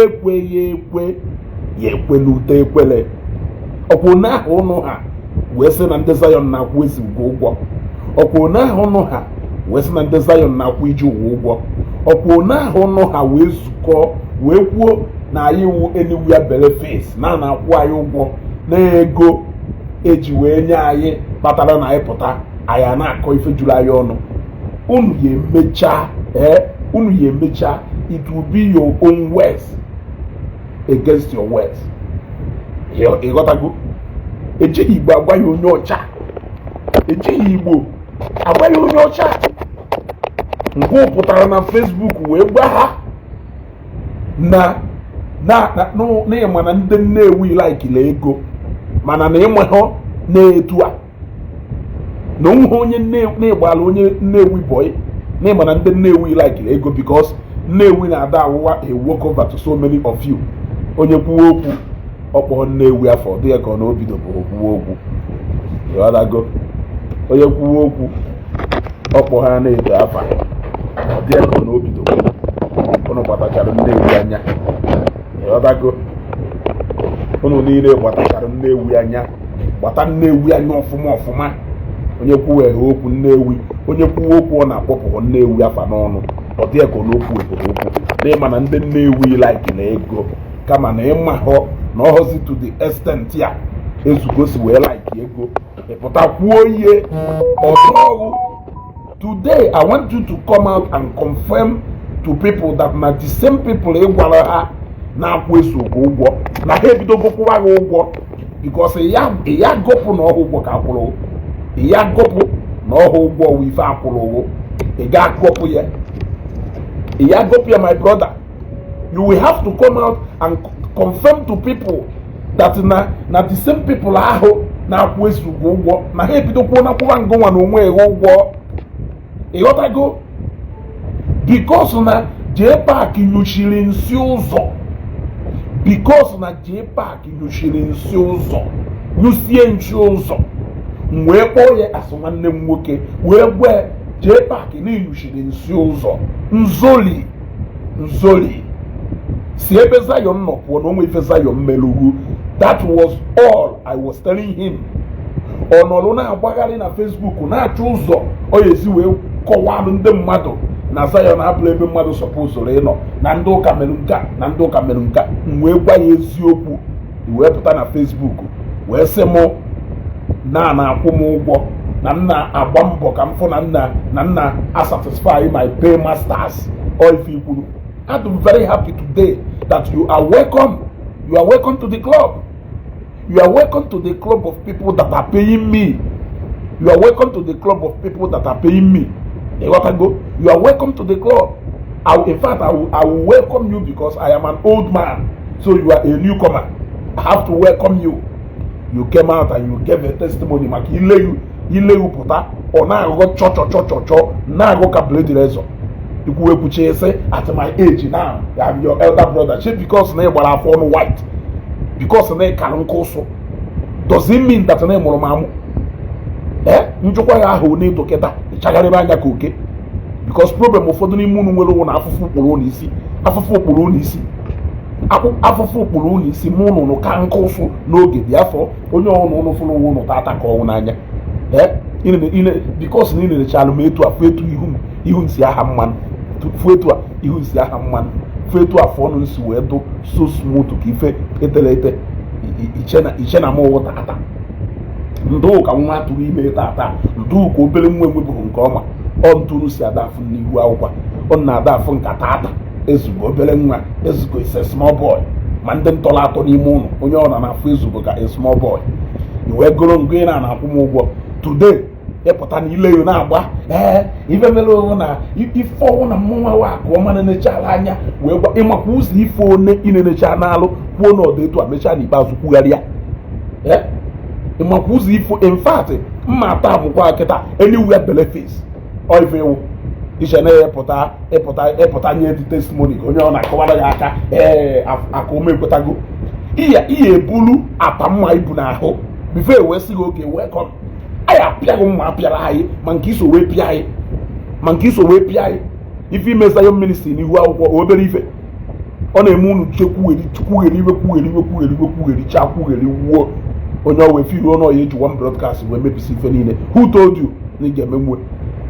ekweghị ekwe ya ekwenute ekwele. Ọkwụ na ahụ ụnụ ha wee sị na ndị Zion na-akwụ ezigbo ụgwọ. Ọkwụ na ahụ ụnụ ha wee sị na ndị Zion na-akwụ iji ụwa ụgwọ. Ọkwụ na ahụ ụnụ ha wee zukọ wee kwuo na anyị wụ anywhere bere face na-akwụ anyị ụgwọ na ego eji wee nye anyị kpatara na anyị pụta anyị na-akọ ife juru anyị ọnụ. Unu ya emecha it will be your own words against your words. Ịghọtago? Ejighị Igbo agwa ya onye ọcha. Ejighị Igbo agwa ya onye ọcha. Ngụ pụtara na Facebook wee gwa ha na ịma na ndị Nnewi laikile ego mana na ịma ha na-etu a na onwe onye na-egbala onye Nnewi boy na ịma na ndị Nnewi laikile ego because Nnewi na-ada awụwa a walk over to so many of you. Onye kwuo okwu ọkpọ Nnewi afọ dị ka ọ na obido bụ okwuo okwu. Ịghọtago? Onye kwuo okwu ọkpọ ha na-edo afa ọ dị ka ọ na obido unu gbatachara Nnewi anya. Ịghọtago? Unu niile gbatachara Nnewi anya. Gbata Nnewi anya ọfụma. Onye kwuo ehe okwu Nnewi, onye kwuo okwu ọ na-akpọpụ Nnewi afa n'ọnụ ọ dị ka ọ na okwu okwu. N'ịma na ndị Nnewi laikile ego kama na ịma họ na ọhọzi to the extent ya ezugosi wee like ego ịpụta kwuo ihe ọzọ. Today I want you to come out and confirm to people that na the same people ị gwara ha na-akwụ esogbu ụgwọ na ha ebido gụpụwa gị ụgwọ because ya gụpụ na ọhụ ụgwọ ka akwụrụ. Ya gụpụ na ọhụ ụgwọ wụ ife akwụrụ. Ị ga-agụpụ ya. Ya gụpụ ya my brother. You will have to come out and confirm to people that na the same people ahụ na-akwụ esogbu ụgwọ na ha ebido kwuo na kwụwa ngụnwa na onwe ego ụgwọ. Ịghọtago? Because na Jpac nyuchiri nsi ụzọ. Because na Jpac nyuchiri nsi ụzọ. Nyusie nchi ụzọ. Wee kpọọ ya asị nwanne m nwoke wee gwe Jpac na-enyuchiri nsi ụzọ. Nzoli. Si ebe Zion nọ pụọ na onwe ife Zion melugwu. That was all I was telling him. Ọ nọrọ na-agbagharị na Facebook na-achọ ụzọ ọ ga-esi wee kọwalụ ndị mmadụ na Zion abụrụ ebe mmadụ sọpụzụrụ ịnọ na ndị ụka mere nka wee gwa ya eziokwu. Wee pụta na Facebook wee sị mụ na-akwụ m ụgwọ na nna agba mbọ ka m fụ na nna asatisfy my paymasters. All if you kwuru. I'm very happy today that you are welcome. You are welcome to the club. You are welcome to the club of people that are paying me. You are welcome to the club of people that are paying me. You are welcome to the club. In fact, I will welcome you because I am an old man. So you are a newcomer. I have to welcome you. You came out and you gave a testimony. Ile you puta or now go cho now go calculate rezo. You could say at my age now, I am your elder brother. Just because they were born white, because they can't so does it mean that name or mamu? Njukwa who need to get that chagaribanga cookie because problem of the moon will own afu polonisi, afu polonisi, mono no can so no get therefore, only no follow one tata call nanya. Because in the child made to afraid to you see a hamman. Fwetua ihusi aha mmanụ fwetua afọ nsi wee do so smooth ka ife etelete iche na mo tata ndo ka nwa atụrụ ime tata ndo ka obere nwa enweburu nke ọma ọ ntụrụ si adafụ n'ihu akwụkwọ ọ na-adafụ nka tata ezugo obere nwa ezugo is a small boy ma ndị ntọla atọ n'ime ụlọ onye ọ na-afụ ezugo ka a small boy iwe goro ngo ị na-akwụ m ụgwọ today ịpụta n'ile yo na-agba ife mere onwe na ife ọnwụ na mmụnwa wa ka ọma na-enechala anya wee gwa ịmakwa ụzọ ife one ị na-alụ kwuo na ọdụ etu a mechaa n'ikpeazụ kwugharịa ịmakwa ụzọ ifo in fact mma ata amụkwa kịta anywhere benefits ọ ife ewu iche na-epụta nye dị testimony ka onye ọ na-akọwara ya aka aka ome ekwetago ihe ebulu apa mma ibu n'ahụ bifo ewee sị gị oke welcome anyị apịaghị mma apịara anyị ma nke iso wee pịa anyị ife ime Zion ministry n'ihu akwụkwọ obere ife ọ na-eme unu chekwugheri chakwugheri wuo onye ọwe firuo na ọya eji one broadcast wee mepisi ife niile. Who told you na ị ga-emenwe?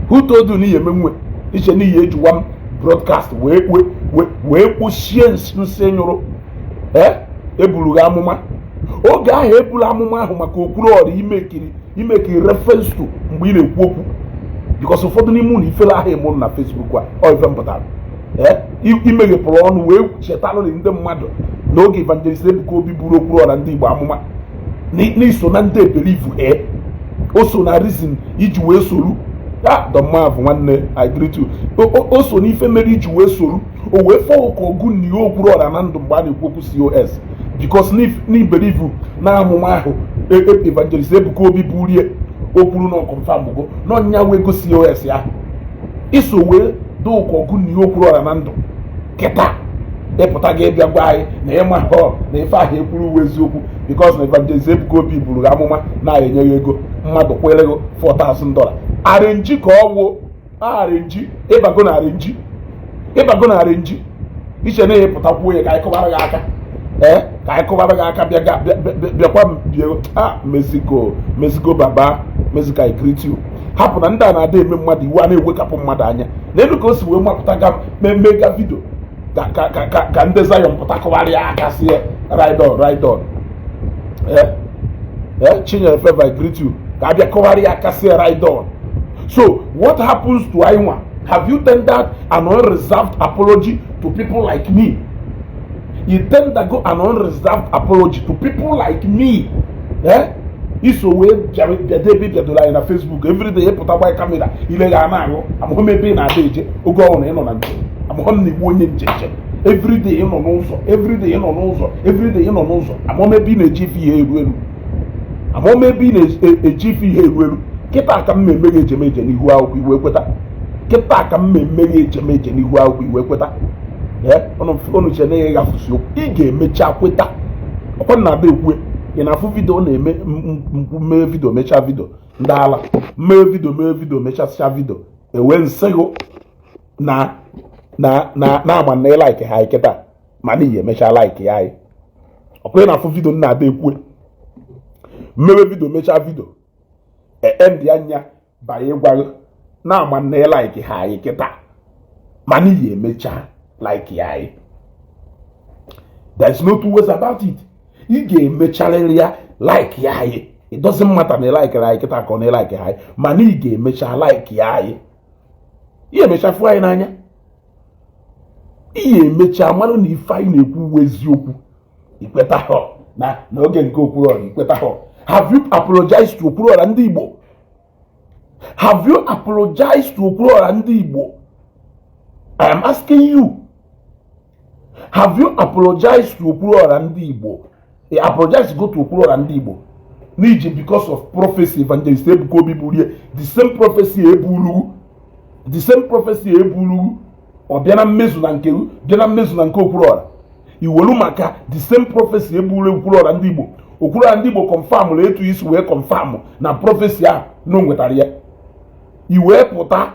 Who told you na ị ga-emenwe? Iche na ihe eji one broadcast wee kpochie nsị nyụrụ eburu gị amụma. Oge ahụ eburu amụma ahụ maka okwuru ọrụ imekiri reference to mgbe ị na-ekwu okwu, because ụfọdụ n'ime unu ifele ahụ ịmụrụ na Facebook a ọ ife mpụtara imeghepụrụ ọnụ wee chetalụ ndị mmadụ n'oge evangelist Ebuka Obi buru okwuru ọra ndị Igbo amụma n'iso na ndị ebelivu o so na reason iji wee soru dọmavụ nwanne I greet you. O so n'ife mere iji wee soru o wee fọwụ ka ọgụ n'ihe okwuru ọra na ndụ mgbe a na-ekwu okwu COS, because n'ibelivu na amụma ahụ evangelist Ebuka Obi burie okwuru na confirm go n'ọnya wee go COS ya iso wee do ka ọgụ n'ihe okwuru ọra na ndụ kịta ịpụta gị bịa gwa anyị na ịma họ na ife ahụ ekwuru uwe eziokwu, because na evangelist Ebuka Obi buru amụma na-enye ya ego mmadụ kwere gị $4,000 arenji ka ọ wụ arenji ịbago na arenji iche na ịpụtakwuo ya ka anyị kọbara gị aka ka anyị kọbara gị aka bịakwa Mexico baba Mexico I greet you. Hapụ na ndị a na-ada eme mmadụ iwu a na-ewekapụ mmadụ anya n'elu ka o si wee mapụta ga mega vidio ka ndị Zion pụta kọwara ya aka si ride on Chinyere Favor I greet you ka abịa kọwara ya aka si ride on. So what happens to Ainwa? Have you tendered an unreserved apology to people like me? You tender go an unreserved apology to people like me iso wee bịadola na Facebook everyday ịpụta gba kamera ile ga na-ahụ amụhụ ebe ị na-ada eje oge ọhụrụ ịnọ na njem amụhụ na igbu onye njeje everyday ịnọ n'ụzọ everyday ịnọ n'ụzọ amụhụ ebe ị na-eji ife ihe eru eru kịta ka m na-emeghe ejemeje n'ihu akwụkwọ iwe kweta kịta ka m na-emeghe ejemeje n'ihu akwụkwọ iwe kweta ọnụ che na ya gafusi okwu ị ga-emecha kweta ọkwa na-ada ekwe ị na-afụ vidio ọ na-eme mee vidio mechaa vidio ndị ala mee vidio mechasịa vidio ewe nsịgụ na-agba na ịlaiki ha kịta ma n'ihi emecha laiki ya anyị ọkwa ị na-afụ vidio na-ada ekwe mmewe vidio mechaa vidio ndị anya banye gwaghị na-agba na ịlaiki ha anyị kịta ma n'ihi emecha like ya anyị. There's no two ways about it. Ị ga-emecharịrị ya like ya anyị. It doesn't matter na like ya anyị kịta ka ọ na like ya anyị mana ị ga-emecha like ya anyị. Ihe emechafu anyị n'anya. Ihe emecha mmanụ na ife anyị na-ekwu uwe eziokwu ikweta họ na oge nke okwuru ọra ikweta họ. Have you apologized to okwuru ọra ndị Igbo? Have you apologized to okwuru ọra ndị Igbo? I am asking you. Have you apologized to okwuru ọra ndị Igbo? Apologize go to okwuru ọra ndị Igbo n'iji because of prophecy evangelist Ebuka Obi burie the same prophecy ebulugu ọ bịa na mmezu na nke okwuru ọra iwelu maka the same prophecy ebulu okwuru ọra ndị Igbo. Okwuru ọra ndị Igbo confirm la etu isi wee confirm na prophecy a no nwetara ya iwee pụta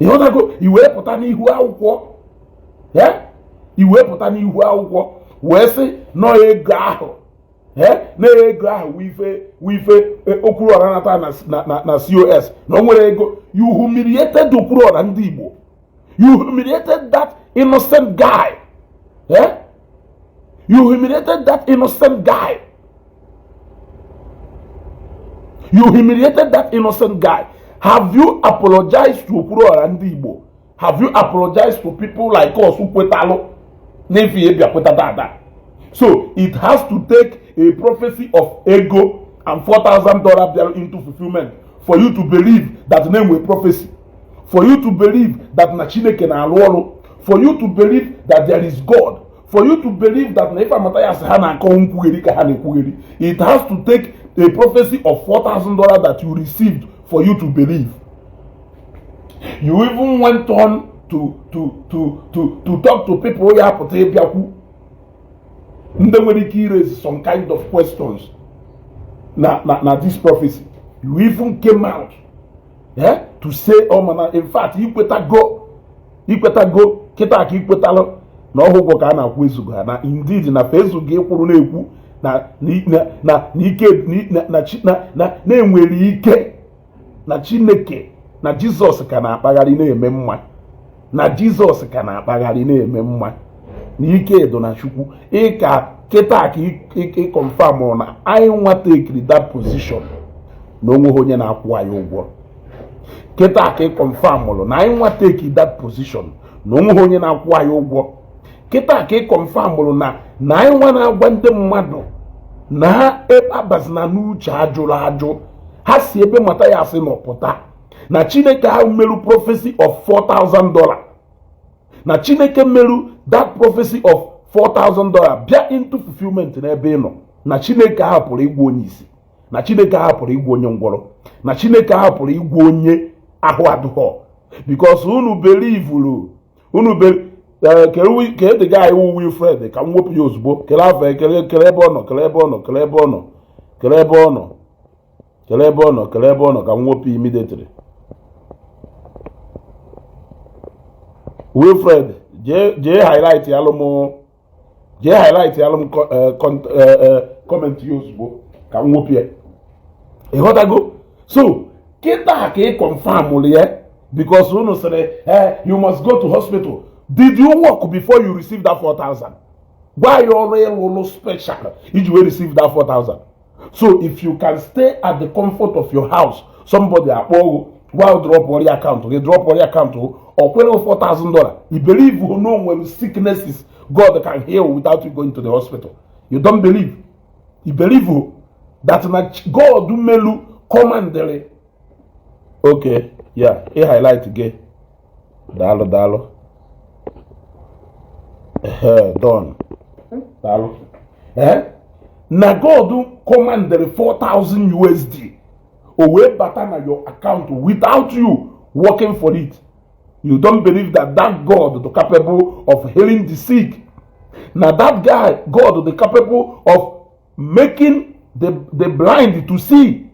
ịghọtago iwee pụta n'ihu akwụkwọ wee sị nọ ego ahụ na ego ahụ wife okwuru ọra nata na COS na o nwere ego. You humiliated okwuru ọra ndị Igbo. You humiliated that innocent guy. You humiliated that innocent guy. Have you apologized to okwuru ọra ndị Igbo? Have you apologized to people like us who kwetalụ n'efi ebia kweta dada? So it has to take a prophecy of ego and $4,000 into fulfillment for you to believe that name were prophecy, for you to believe that na Chineke na alụ ọrụ, for you to believe that there is God, for you to believe that na ife Matthias ha na-akọ nkwugheri ka ha na-ekwugheri. It has to take a prophecy of $4,000 that you received for you to believe. You even went on to talk to people ya pụta ịbịakwu ndị nwere ike raise some kind of questions na this prophecy. You even came out to say, oh man, in fact, ikwetago kịta ka ikwetalụ na ọhụ ụgwọ ka a na-akwụ ezugo ha na indeed na Facebook ekwuru na-ekwu na-enwere ike na Chineke na Jizọs ka na-akpagharị na-eme mma na Jizọs ka na-akpagharị na-eme mma na ike dị na Chukwu ịka kịta ka ịkọnfam na anyị nwa tekiri that position na onweghị onye na-akwụ anyị ụgwọ. Kịta ka ịkọnfam na anyị nwa tekiri that position na onweghị onye na-akwụ anyị ụgwọ. Kịta ka ịkọnfam na anyị nwa na-agwa ndị mmadụ na ha abazina n'uche ajụrụ ajụ, ha si ebe mata ya asị n'ọpụta na Chineke ahụ meru prophecy of $4,000 na Chineke meru that prophecy of $4,000 bịa into fulfillment n'ebe ị nọ, na Chineke ahụ pụrụ ịgwa onye isi, na Chineke ahụ pụrụ ịgwa onye ngwọrọ, na Chineke ahụ pụrụ ịgwa onye ahụ adụghọ, because unu belivuru kee dị ga iwu Wilfred ka m wepụ ya ozugbo. Kele afọ kele ebe ọ nọ, kele ebe ọ nọ, kele ebe ọ nọ, kele ebe ọ nọ, kele ebe ọ nọ, kele ebe ọ nọ ka m wepụ immediately. Wilfred jee highlight yalụ m comment ya ozugbo ka m wepụ ya. Ịghọtago? So kịta ka ị confirm ya because unu sịrị you must go to hospital. Did you work before you receive that 4,000? Why you already special? Did you receive that 4,000? So if you can stay at the comfort of your house, somebody while drop your account, they drop your account or $4,000. You believe you know when sicknesses God can heal without you going to the hospital. You don't believe. You believe that God do melu commandere. Okay, yeah, he highlight again. Dalo. Done. Na God command the 4,000 USD away back na your account without you working for it. You don't believe that God is capable of healing the sick. Now that God is capable of making the blind to see.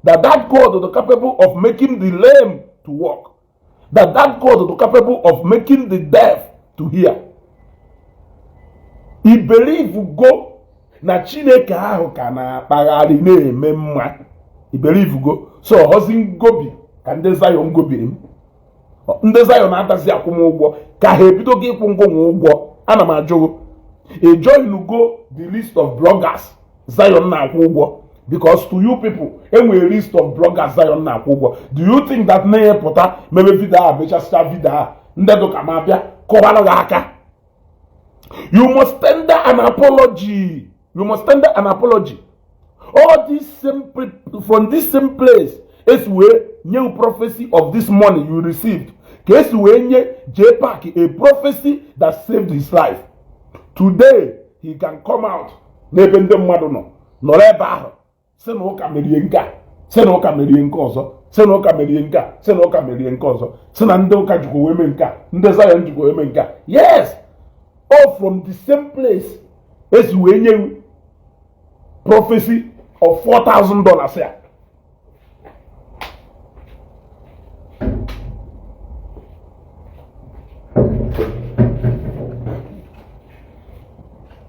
That God is capable of making the lame to walk. That God is capable of making the deaf to hear. He believe go na Chineke ahụ ka na-akpagharị na-eme mma. He believe go. So hozi ngobi ka ndị Zion gobiri m. Ndị Zion na-atazi akwụ m ụgwọ ka ha ebido gị ịkwụ ngwọ ụgwọ. Ana m ajụ join go the list of bloggers Zion na-akwụ ụgwọ, because to you people enwere list of bloggers Zion na-akwụ ụgwọ. Do you think that na-epụta mebe video a mechasịa video a ndị dị ka ma bịa kọwara gị aka? You must tender an apology. You must tender an apology. All this from this same place is where new prophecy of this money you received. Case where Jpac, a prophecy that saved his life. Today he can come out. Nebende madono. Noreba. Seno kamerienka. Seno kamerienka ozo. Seno kamerienka. Seno kamerienka ozo. Senando kajuko wemenka. Ndezayo njuko wemenka. Yes. All from the same place as when you prophecy of $4,000 here.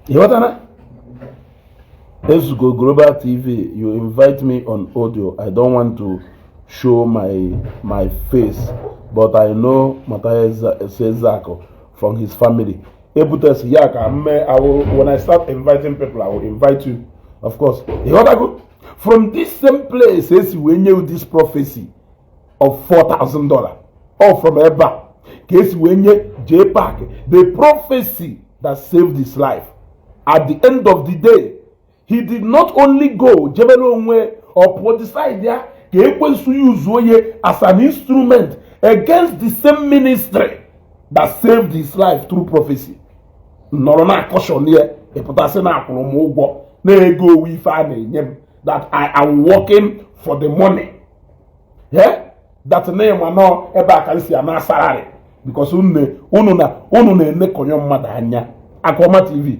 You what Anna? Let's go Global TV. You invite me on audio. I don't want to show my face, but I know Matthias Zako from his family. When I start inviting people, I will invite you, of course. From this same place, when you this prophecy of $4,000, or from Eba, case when you Jpac, the prophecy that saved his life. At the end of the day, he did not only go Jebelonwe or put aside there, he was to use as an instrument against the same ministry that saved his life through prophecy. Norona caution here, that I am working for the money. Yeah? That name I know eba can see an salary. Because unu na ne konyo mada anya. Akwa TV.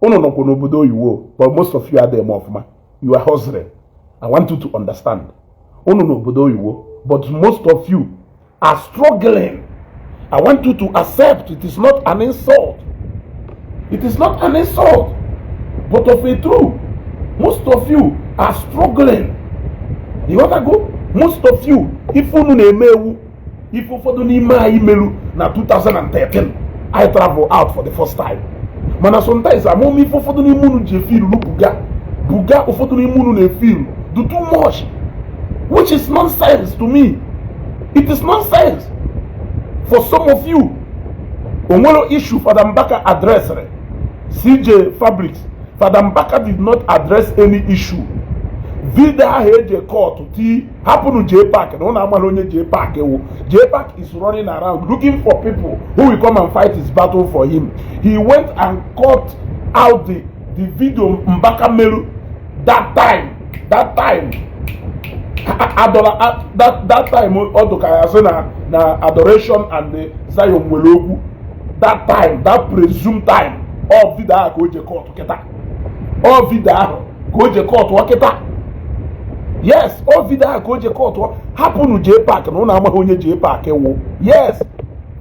Unu no kono bodo you, but most of you are there more man. You are hustling. I want you to understand. Unu no bodo you, but most of you are struggling. I want you to accept it is not an insult. It is not an insult. But of a truth, most of you are struggling. You want to go? Most of you, if you know, if you follow me, na 2013, I travel out for the first time. Mana sometimes I'm only for the moon je feel buga for the moon feel do too much, which is nonsense to me. It is nonsense. For some of you, Onwelo issue Father Mbaka addressed CJ Fabrics. Father Mbaka did not address any issue. Vida heje court to happen to Jpac. No namalonye Jpac. Jpac is running around looking for people who will come and fight his battle for him. He went and cut out the video Mbaka Melu that time. That time na adoration and the Zion Welogu. That time, that presumed time, all vida go je court keta. All vida go je court waketa. Yes, all vida go je court happen to Jpac. No na onye Jpac wo. Yes,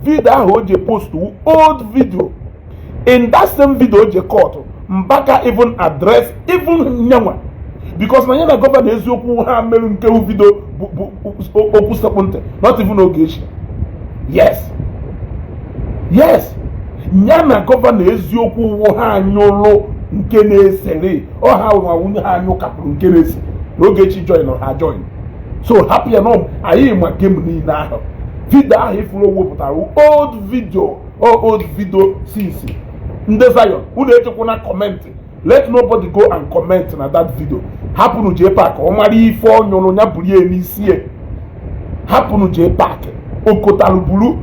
vida go je post to old video. In that same video je court, Mbaka even address even nyanwa. Because na yana governor eziokwu ha meru nke video okwu sepunte, not even Ogechi. Yes. Yes. Nyana governor eziokwu ha anyolo nke na-esere. O ha nwunye ha anyo kapuru nke na-esi. Ogechi join or ha join. So happy enough ayi ma game ni na ahụ. Video ahụ ifuru wepụtara old video since. Ndị Zion, unu echekwa na comment. Let nobody go and comment na that video. Happen to Jpac. Omari ifo nyono nya buri n'isi e. Happen to Jpac. Okotalubulu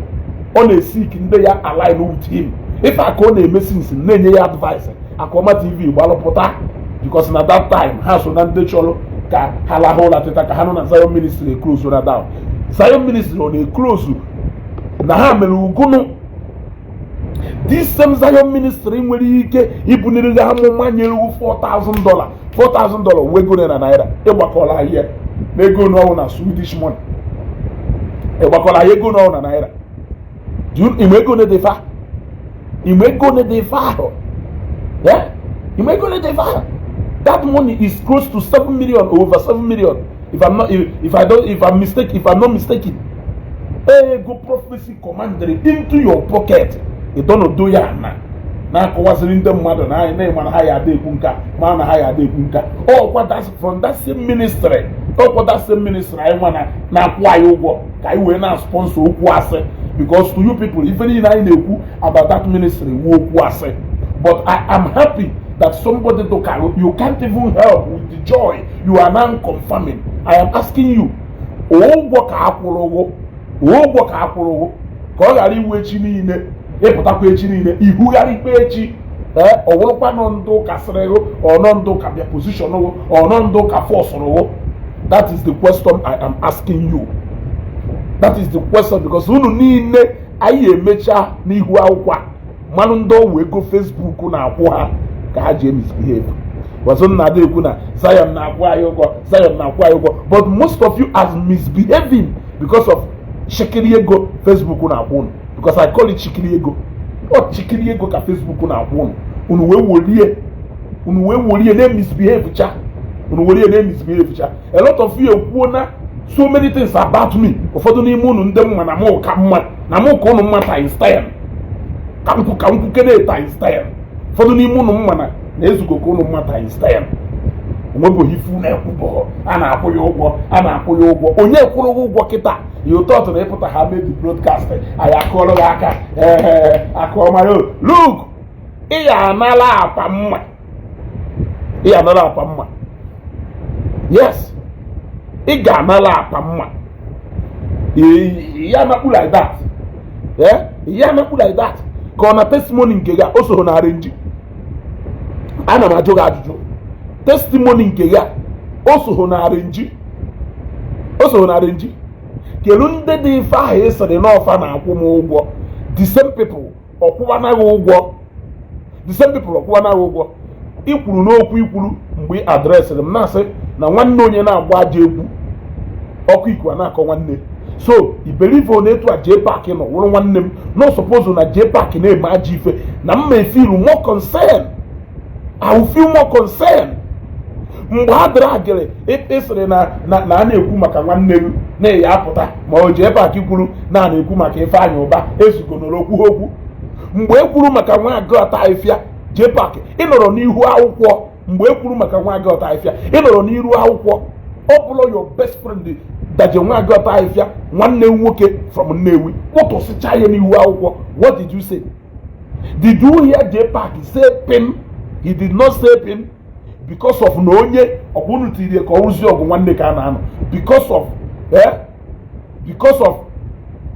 on a sick nde ya align with him. If I call na since nenye ya advice. Akoma TV gbalopota because na that time ha so na nde cholo ka hala hola teta ka hanu na Zion ministry close na down. Zion ministry on a close na ha melu ugunu. This same Zion ministry nwere ike ibuniri ha mụma nyere $4,000. $4,000 wego na naira. Egbakola here. Nego no na Swedish money. Egbakola ego no na naira. Imego ne defa. Imego ne defa. Yeah? Imego ne defa. That money is close to 7 million, over 7 million. If I'm not mistaken. Go prophecy commander into your pocket. You don't do ya na kọwasịrị ndị mmadụ na anyị na-ema na ha ya adekwu nka ma na ha ya adekwu nka. That's from that same ministry. That same ministry anyị nwa na-akwụ anyị ụgwọ ka anyị wee na-sponsor okwu asị. Because to you people, even in anyị na-ekwu about that ministry wu okwu asị. But I am happy that somebody you can't even help with the joy you are now confirming. I am asking you, ụgwọ ka akwụrụ ụgwọ ka ọ ghara iwe chi niile ịpụtakwa echi niile ihugharị ikpe echi ọwụrụkwa nọ ndụ ka sịrịghụ ọnọ ndụ ka bịa position ọnọ ndụ ka fọsụrụ. That is the question I am asking you. That is the question because unu niile anyị emecha n'ihu akwụkwọ mmanụ ndị ọwụ ego Facebook na-akwụ ha ka ha ji misbehave. Wazo na ada ekwu na Zion na-akwụ anyị ụgwọ but most of you are misbehaving because of shekiri ego Facebook na-akwụ unu. Because I call it chikiri ego. What chikiri ego ka Facebook na-akwụ unu. Unu wee wolie na misbehave cha. A lot of you ekwuo na so many things about me. Ụfọdụ n'ime unu ndị mma na mụ ka mma na mụ ka unu mma times 10. Ka nkwu kene times 10. Ụfọdụ n'ime unu mma na ezugo ka unu mma times 10. Onwebo hifu na ekwubo a na-akwụ ya ụgwọ. Onye kwụrụ ụgwọ kịta you thought na ịpụta ha made the broadcast anyị akụọrọ gị aka akụọmayo look ị ya anala akwa mma. Yes, ị ga-anala akwa mma. Ya nakpu like that. Ya nakpu like that. Ka ọ na testimony nke ya o so na arrange. Ana m ajụ gị ajụjụ. Testimony nke ya o so na arrange. Kelu ndị dị ife ahụ esere n'ọfa na-akwụ m ụgwọ. The same people ọkwụwanaghị ụgwọ. Ikwuru n'okwu ikwuru mgbe adresịrị m na-asị na nwanne onye na-agba aja egwu ọkụ ikuwa na-akọ nwanne. So I believe on etu a Jpac no wụrụ nwanne m no suppose na Jpac na-eme ajọ ife na m may feel more concern. I will feel more concern mgbe ha dịrị agịrị ịsịrị na a na-ekwu maka nwanne m na-eyi apụta ma o Jpac kwuru na na-ekwu maka Ifeanyị Ụba ezugonoro okwu mgbe e kwuru maka nwa agụta Ifia Jpac ịnọrọ n'ihu akwụkwọ mgbe e kwuru maka nwa agụta Ifia ịnọrọ n'ihu akwụkwọ ọ bụla your best friend daje nwa agụta Ifia nwanne nwoke from Nnewi kpụtụsịcha ya n'ihu akwụkwọ. What did you say? Did you hear Jpac say pin? He did not say pin because of na onye ọbụnụ tiri ka ọrụzi ọgụ nwanne ka na-anọ because of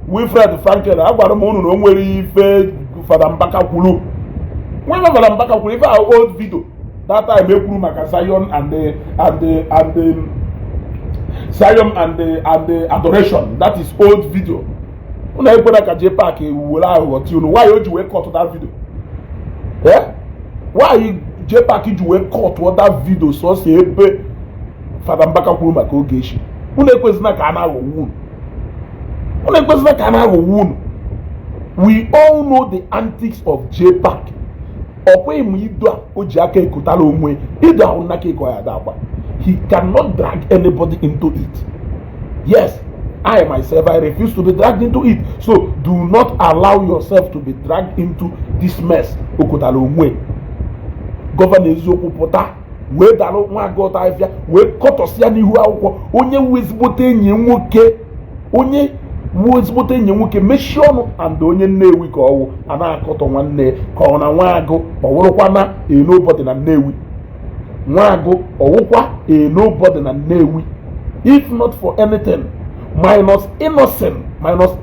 Wilfred Franklin agwara m unu na o nwere ife Fada Mbaka kwuru. When Fada Mbaka kwuru ife our old video that time ekwuru maka Zion and the adoration, that is old video. Una ekwere ka Jpac were ahụ ghọta unu why o ji wee cut that video? Why Jpac ji wee cut that video so si ebe Fada Mbaka kwuru maka Ogechi? Unu ekwezina ka a na-aghọgbu unu. We all know the antics of Jpac. Ọkwa ịmụ ido a o ji aka ekotala onwe ido ahụ naka eko ya adagba. He cannot drag anybody into it. Yes, I myself, I refuse to be dragged into it. So do not allow yourself to be dragged into this mess. Okotala onwe. Gọvanọ eziokwu pụta wee dalụ nwa agụta Ifia wee kọtọsịa n'ihu akwụkwọ onye wu ezigbote enyi nwoke mechie ọnụ and onye Nnewi ka ọwụ a na-akọtọ nwanne ka ọ na nwa agụ ọwụrụkwa na nobody na Nnewi. Nwa agụ ọwụkwa nobody na Nnewi. If not for anything minus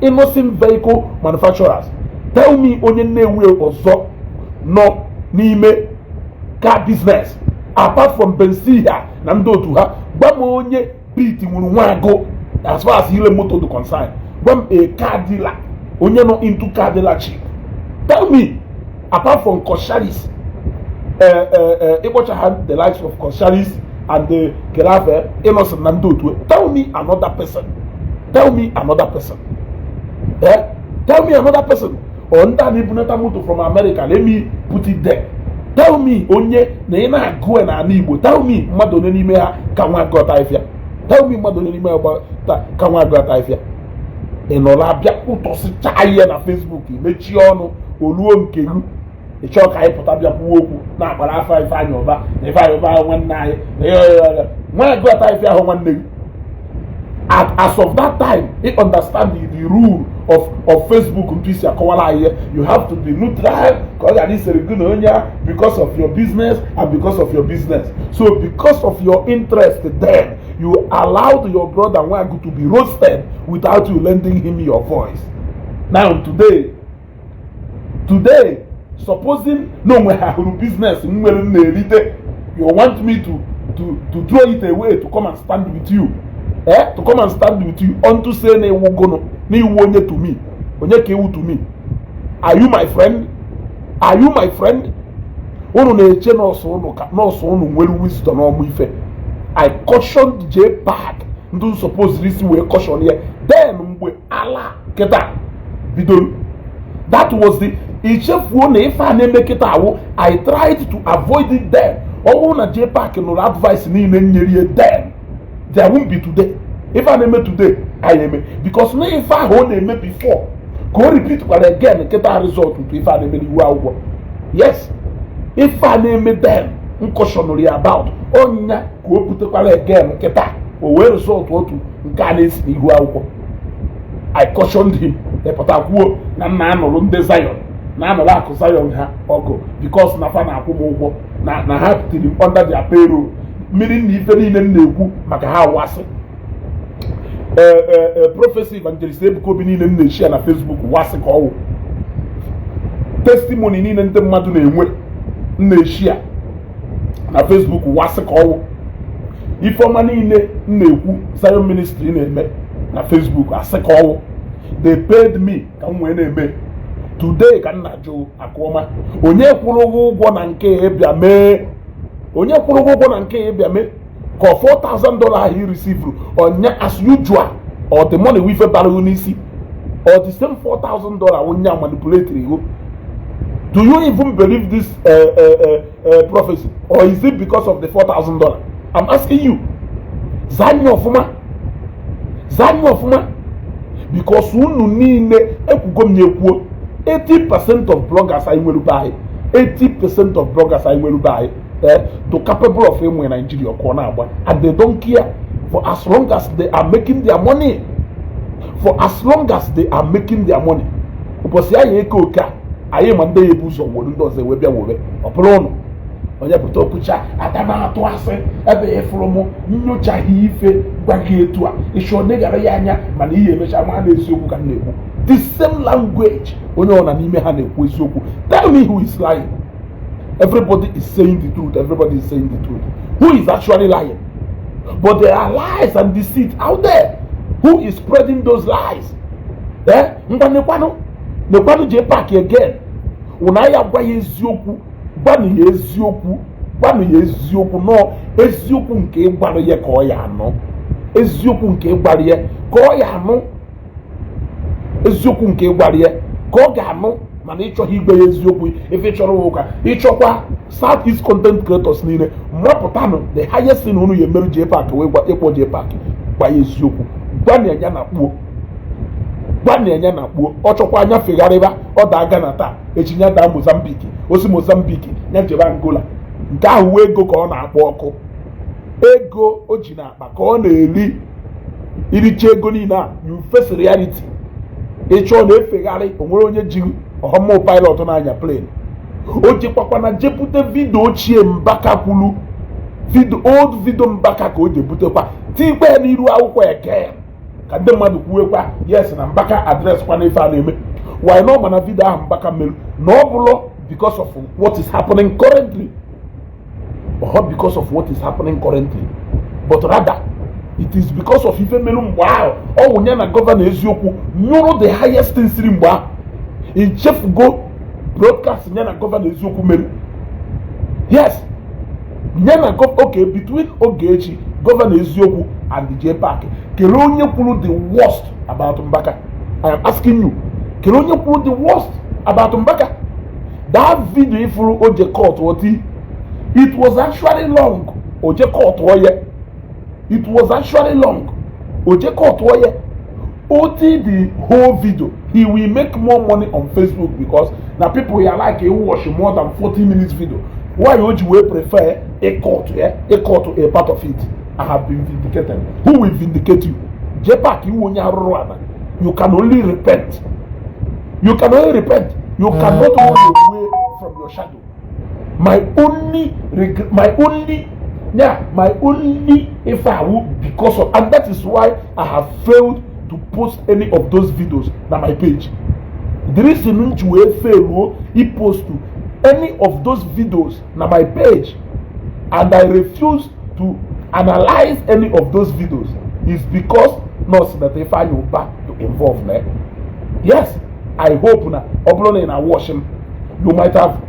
innocent vehicle manufacturers. Tell me onye Nnewi ọzọ nọ n'ime car business apart from Bensia na ndị otu ha. Gwa m onye beat nwuru nwa agụ as far as ile moto dị concern. Gwa m a car dealer onye nọ into car dealership. Tell me apart from Kosharis ịkpọcha the likes of Kosharis and the Kelafe Innocent na ndị otu. Tell me another person. Tell me another person. Or ndị a na-ebunata moto from America. Let me put it there. Tell me onye na ị na-agụ na ala Igbo. Tell me mmadụ onye n'ime ha ka nwa agụta Ifia. Tell me mmadụ onye n'ime ha ka nwa agụta Ifia. Ị nọrọ abịa ụtọsịcha ihe na Facebook mechie ọnụ oluo nke gị ịchọ ka anyị pụta bịa kwuo okwu na-akpara afa Ifeanyị Ụba na Ifeanyị Ụba ahụ nwanne anyị nwa agụta Ifia ahụ nwanne gị. As of that time, you understand the rule of Facebook. You have to be neutral because of your business and because of your business. So because of your interest then, you allowed your brother Nwagu to be roasted without you lending him your voice. Now today, supposing no we have business, you want me to throw it away to come and stand with you. To come and stand with you unto say na ewu gono na iwu onye to me onye ka ewu to me. Are you my friend? Unu na-eche nọọsụ unu nwere wisdom ọmụ ife. I cautioned Jpac ndị suppose isi wee caution ya then mgbe ala kịta bidoro. That was the ichefuo na ife a na-eme kịta awụ. I tried to avoid it then. Ọ bụrụ na Jpac nụrụ advice niile nyere ya then there won't be today. If I name today, I am because no if I hold a before, go repeat but again, get a result to if I name you. Yes, if I name it then, uncautionary about onya go put again, get that or where result what to Ganis Iguao. I cautioned him, the Pataku, Nan Zion, Nanaka Zion Oko, because Nafana Kumo, na have to under their payroll. Meaning even in the Makaha was prophecy evangelist Ebukobini in the share na Facebook was a call testimony in the Madune in the share na Facebook was a call. If money in the Zion ministry na Facebook as a call, they paid me come when they made today. Can not Joe Akwa onye kwuru ụgwọ na nke ebia mee onye kwuru ụgwọ na nke ebia mee ka $4,000 he received onya as usual or the money we for balloonisi, or the same $4,000 when you manipulate you. Do you even believe this prophecy, or is it because of the $4,000? I'm asking you. Zanyo Fuma, because unu niile ekwugo m 80% of bloggers are will buy. 80% of bloggers are will buy. To capable of him in Nigeria corner, and they don't care for as long as they are making their money. For as long as they are making their money. Because I am on the booze of one does the web away. Opron. Onye pụta okwucha adama atụ asị ebe efuru m nyochaghị ife gwaghị etu a ịchọ negara ya anya mana ihe emecha ma na-esiokwu ka na-ekwu the same language onye ọ na n'ime ha na-ekwu esiokwu. Tell me who is lying. Everybody is saying the truth. Everybody is saying the truth. Who is actually lying? But there are lies and deceit out there. Who is spreading those lies? Nekwanụ Jpac again. Unaya gwa ya eziokwu. Gwanu ya eziokwu no eziokwu nke ịgbara ya ka ọ ya anọ. Eziokwu nke ịgbara ya ka ọ ya anọ. Eziokwu nke ịgbara ya ka ọ ga-anọ mana ịchọghị igbe ya eziokwu ife chọrọ ụka ịchọkwa South East content creators niile mmapụtanụ the highest thing unu ya emerụ Jpac wee ịkpọ Jpac gba ya eziokwu. Gwanu ya na kpuo ọ chọkwa anya fegharịba ọ da na taa echinya daa Mozambique osi Mozambique nya jebe Angola nke ahụ wee ego ka ọ na-akpọ ọkụ ego o ji n'akpa ka ọ na-eri iricha ego niile a you face reality ịchọ na-efegharị onwere onye ji ọhụmụ pilot na-anya plane o jikwakwa na jepụta vidio ochie Mbaka kwulu old video Mbaka ka o jebutekwa tikpe ya n'iru akwụkwọ eke ka ndị mmadụ kwuwekwa yes na Mbaka adres kwa n'ife a na-eme. Why not mana video ahụ Mbaka mere na ọ bụrụ because of what is happening currently, or because of what is happening currently, but rather it is because of ife melu mgbe ahụ ọ wụnye na gọvanọ eziokwu nyụrụ the highest thing siri mgbe ahụ ichefugo broadcast nye na gọvanọ eziokwu melu. Yes, nye na okay, between Ogechi gọvanọ eziokwu and the Jpac kele onye kwuru the worst about Mbaka. I am asking you, kele onye kwuru the worst about Mbaka? That video ifuru Oje court woti, it was actually long. Oje court woye, it was actually long. Oje court woye, oti the whole video. He will make more money on Facebook because now people are like he watch more than 40 minutes video. Why would you prefer a court to a part of it? I have been vindicated. Who will vindicate you? Jpac, you can only repent. You can only repent. You cannot run away from your shadow. My only if I would, because of, and that is why I have failed to post any of those videos on my page. The reason you fail he post to any of those videos on my page, and I refuse to analyze any of those videos is because not that if I you back to involve me. Yes, I hope na uploading and watching you might have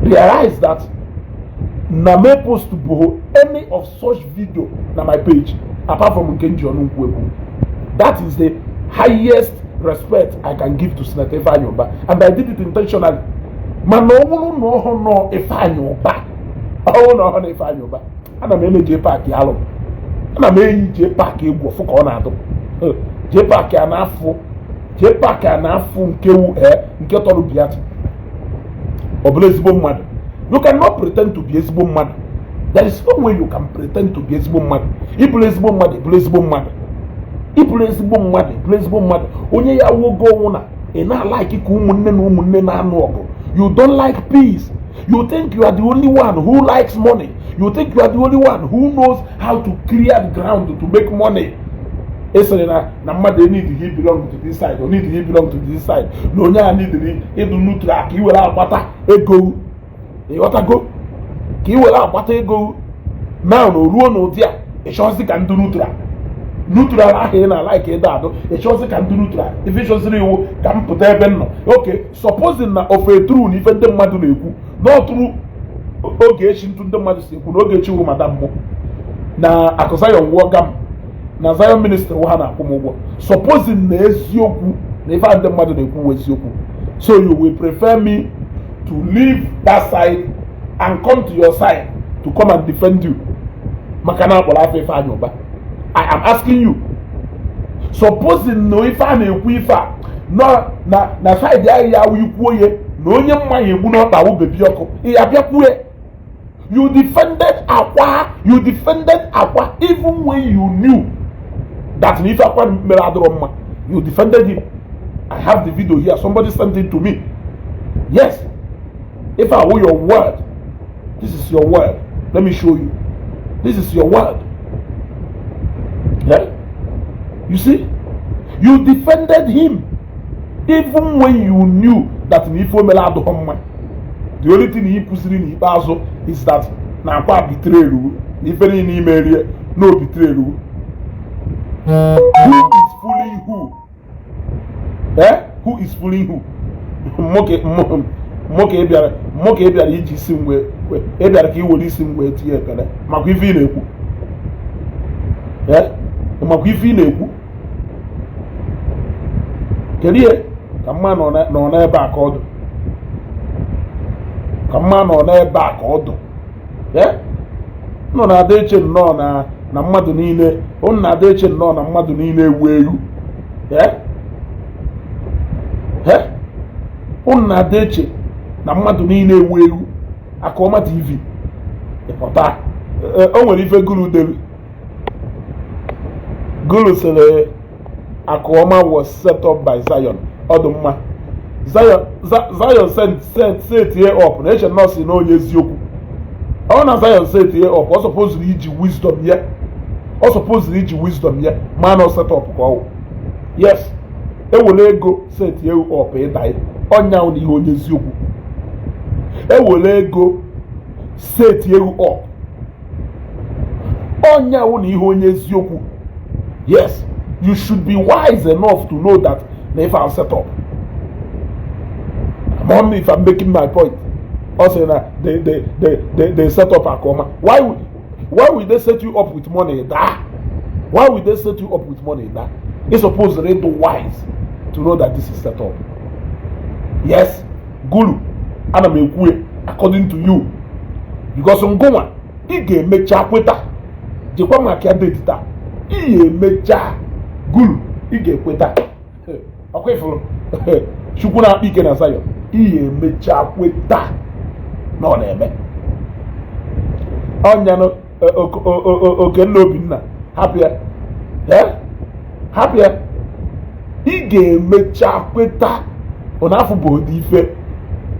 realized that na me post to boho any of such video na my page apart from Nkenji Onunkwegu. That is the highest respect I can give to Senator Ifeanyi, and I did it intentionally. Man no Ifeanyi. Oh no Ifeanyi. Ana m eme Jpac alụ. Ana m eyi Jpac egwu ọfụ ka ọ na-adụ. Jpac a na-afụ nke tọrọ biati. Ọ bụla ezigbo mmadụ. You cannot pretend to be ezigbo mmadụ. There is no way you can pretend to be ezigbo mmadụ. Ịbụla ezigbo mmadụ, ịbụla ezigbo mmadụ. Ịbụla ezigbo mmadụ, ịbụla ezigbo mmadụ. Onye ya wogo ọnwụ na ị na-like ka ụmụnne na-anụ ọgụ. You don't like peace. You think you are the only one who likes money. You think you are the only one who knows how to clear the ground to make money. Esere na mmadụ need he belong to this side, or need he belong to this side. Na onye a need ịdụ neutral ka iwere agbata ego. Ịghọtago? Ka iwere agbata ego. Now no ruo n'ụdị a, ịchọzi ka ndị neutral ahụ ị na-like ịda adụ, ịchọzi ka ndị neutral. Ife ịchọziri iwu ka m pụta ebe m nọ. Okay, supposing na ofe true na ife ndị mmadụ na-ekwu, not true. Ogechi ntụ ndị mmadụ si ekwu na Ogechi wụ madam mụ na akụsayon wụọ gam na Zion ministry ha na-akwụ m ụgwọ, supposing na eziokwu na ife ndị mmadụ na-ekwu eziokwu, so you will prefer me to leave that side and come to your side to come and defend you maka na akpọrọ afọ ife anyị ụba. I am asking you, supposing na ife a na-ekwu ife a na side ahụ ya wụ ikwuo ya na onye mmanya egbu n'ọkpa wụ bebi ọkụ, ya bịakwue. You defended Akwa even when you knew that if Akwa mere adịrọ mma. You defended him. I have the video here. Somebody sent it to me. Yes. If I were your word, this is your word. Let me show you. This is your word. Yeah? You see? You defended him even when you knew that the only thing he put in Ibazo is that na Akwa betrayal. If any email no betrayal. Who is fooling who? Who is fooling who? Moke ebiara iji si mwe ebiara ka iwere isi mwe tie ekele makwa ife na-ekwu. Makwa ife na-ekwu. Kedu ihe ka mma nọ n'ebe a ka ọdụ? Ka mma nọ n'ebe a ka ọdụ. Nọ na-ada eche nnọọ na mmadụ niile, ụnụ na-ada eche nnọọ na mmadụ niile ewu ewu. Ụnụ na-ada eche na mmadụ niile ewu ewu. Akọma TV ịpụta o nwere ife Guru dere. Guru sịrị Akọma was set up by Zion. Ọdụmma Zion set here up na eche nọọsị na onye eziokwu. Ọ na Zion set here up, ọ supposed iji wisdom ya. Ọ supposed iji wisdom ya ma na set up ka ọ. Yes. Ewere ego set here up ịdai. Ọnya na ihe onye eziokwu. Ewere ego set here up. Ọnya na ihe onye eziokwu. Yes. You should be wise enough to know that if I'm set up. Mom, if I'm making my point. Also, they set up Akoma. Why would they set you up with money? Why would they set you up with money? It's supposed to be wise to know that this is set up. Yes, Guru, according to you. Because Ngoma, he gave me chakweta. Jekwa makia data. He made Guru, he gave kweta. Okay, follow. Shukuna ike na Zion. He made chakweta. No na-eme ọnya no oke n'obi nna hapịa ị ga-emecha kweta ụnafụ bụ ụdị ife